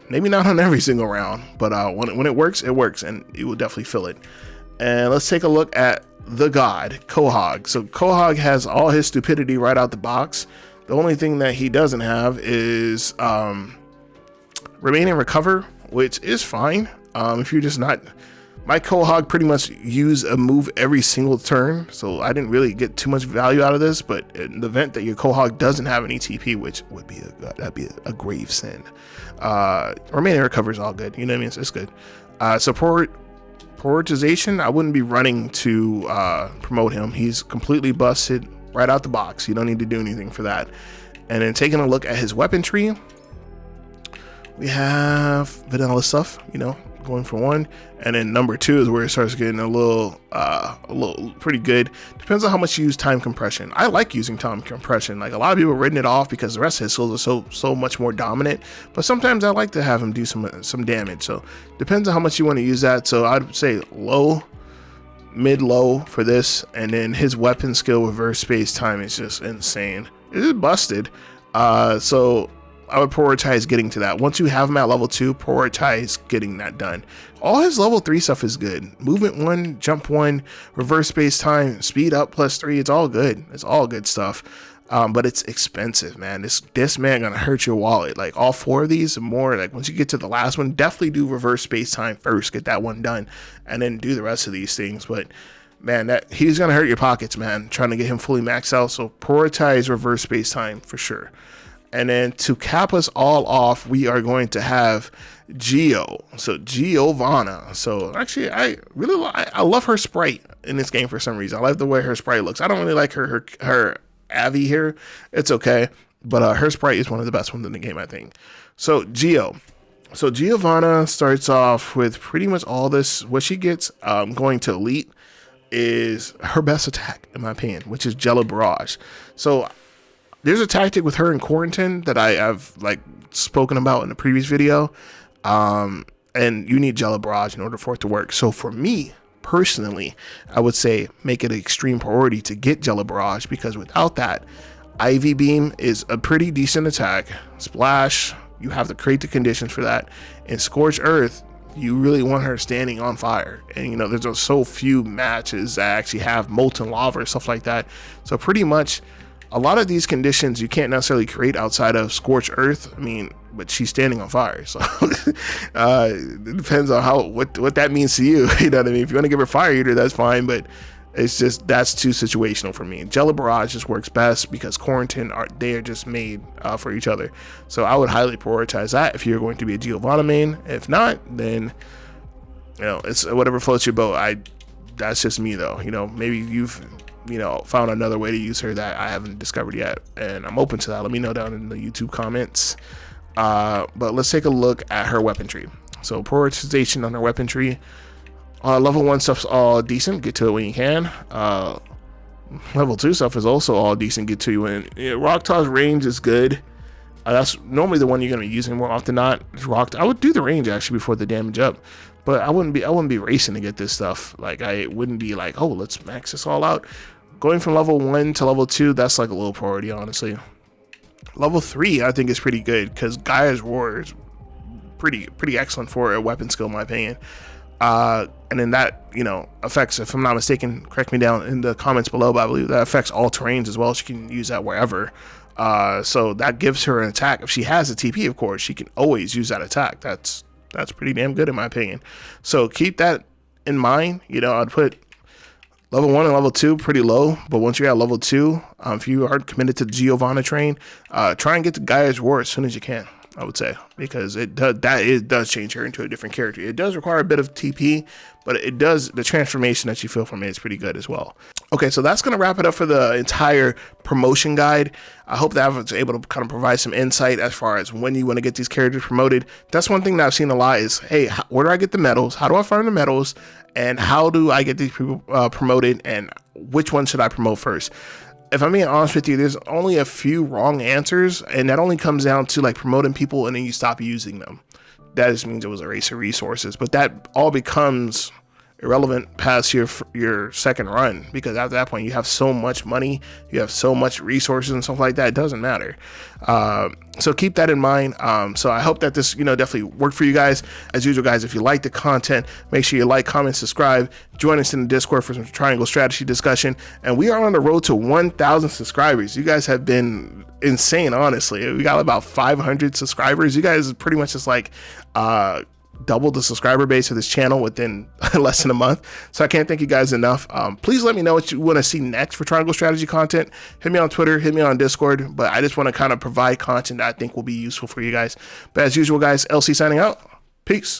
Maybe not on every single round, but when it works, and you will definitely feel it. And let's take a look at the god Quahaug. So Quahaug has all his stupidity right out the box. The only thing that he doesn't have is remain and recover, which is fine. If you're just not. My Quahaug pretty much use a move every single turn, so I didn't really get too much value out of this. But in the event that your Quahaug doesn't have any TP, which would be that'd be a grave sin, remaining recover is all good. You know what I mean? It's good. So prioritization, I wouldn't be running to promote him. He's completely busted right out the box. You don't need to do anything for that. And then taking a look at his weapon tree, we have vanilla stuff, you know, going for 1, and then number 2 is where it starts getting a little pretty good. Depends on how much you use time compression. I like using time compression. Like, a lot of people have written it off because the rest of his skills are so much more dominant, but sometimes I like to have him do some damage. So depends on how much you want to use that. So I'd say low, mid-low for this, and then his weapon skill reverse space time is just insane. It is busted. So I would prioritize getting to that. Once you have him at level 2, prioritize getting that done. All his level 3 stuff is good. Movement 1, jump 1, reverse space time, speed up +3. It's all good. It's all good stuff. But it's expensive, man. This man gonna hurt your wallet. Like, all 4 of these and more. Like, once you get to the last one, definitely do reverse space time first. Get that one done, and then do the rest of these things. But man, he's gonna hurt your pockets, man. Trying to get him fully maxed out. So prioritize reverse space time for sure. And then to cap us all off, we are going to have Giovanna. So actually, I love her sprite in this game for some reason. I like the way her sprite looks. I don't really like her Avi here. It's okay, but her sprite is one of the best ones in the game, I think. So Giovanna starts off with pretty much all this. What she gets going to elite is her best attack, in my opinion, which is Jello Barrage. So there's a tactic with her and Corentin that I've like spoken about in the previous video, and you need Jello Barrage in order for it to work. So for me personally, I would say make it an extreme priority to get Jello Barrage, because without that, Ivy Beam is a pretty decent attack. Splash, you have to create the conditions for that. And Scorched Earth, you really want her standing on fire. And you know, there's just so few matches that actually have molten lava or stuff like that. So pretty much a lot of these conditions you can't necessarily create outside of Scorched Earth. I mean, but she's standing on fire, so it depends on what that means to you. You know what I mean? If you want to give her Fire Eater, that's fine, but it's just, that's too situational for me. Jello Barrage just works best because Corentin they are just made for each other. So I would highly prioritize that if you're going to be a Giovanna main. If not, then you know, it's whatever floats your boat. That's just me though. You know, maybe you've found another way to use her that I haven't discovered yet, and I'm open to that. Let me know down in the YouTube comments. But let's take a look at her weapon tree. So prioritization on her weapon tree. Level 1 stuff's all decent. Get to it when you can. Level 2 stuff is also all decent. Get to you when. Rock Toss range is good. That's normally the one you're gonna be using more often. Not Rock. I would do the range actually before the damage up, but I wouldn't be racing to get this stuff. Like, I wouldn't be like, oh, let's max this all out. Going from level 1 to level 2, that's like a low priority, honestly. Level 3, I think, is pretty good because Gaia's Roar is pretty excellent for a weapon skill, in my opinion. And then that, affects, if I'm not mistaken, correct me down in the comments below, but I believe that affects all terrains as well. She can use that wherever. So that gives her an attack. If she has a TP, of course, she can always use that attack. That's pretty damn good, in my opinion. So keep that in mind. I'd put level 1 and level 2 pretty low, but once you're at level 2, if you are committed to the Giovanna train, try and get the Gaia's Roar as soon as you can, I would say, because it does change her into a different character. It does require a bit of TP, but the transformation that you feel from it is pretty good as well. Okay, so that's going to wrap it up for the entire promotion guide. I hope that I was able to kind of provide some insight as far as when you want to get these characters promoted. That's one thing that I've seen a lot is, hey, where do I get the medals? How do I farm the medals? And how do I get these people promoted? And which one should I promote first? If I'm being honest with you, there's only a few wrong answers, and that only comes down to like promoting people and then you stop using them. That just means it was a waste of resources, but that all becomes irrelevant past your second run, because at that point you have so much money, you have so much resources and stuff like that, it doesn't matter. So keep that in mind. So I hope that this definitely worked for you guys. As usual, guys, if you like the content, make sure you like, comment, subscribe, join us in the Discord for some triangle strategy discussion, and we are on the road to 1,000 subscribers. You guys have been insane, honestly. We got about 500 subscribers. You guys pretty much just like double the subscriber base of this channel within less than a month. So I can't thank you guys enough. Please let me know what you want to see next for triangle strategy content. Hit me on Twitter, hit me on Discord, but I just want to kind of provide content that I think will be useful for you guys. But as usual, guys, LC signing out. Peace.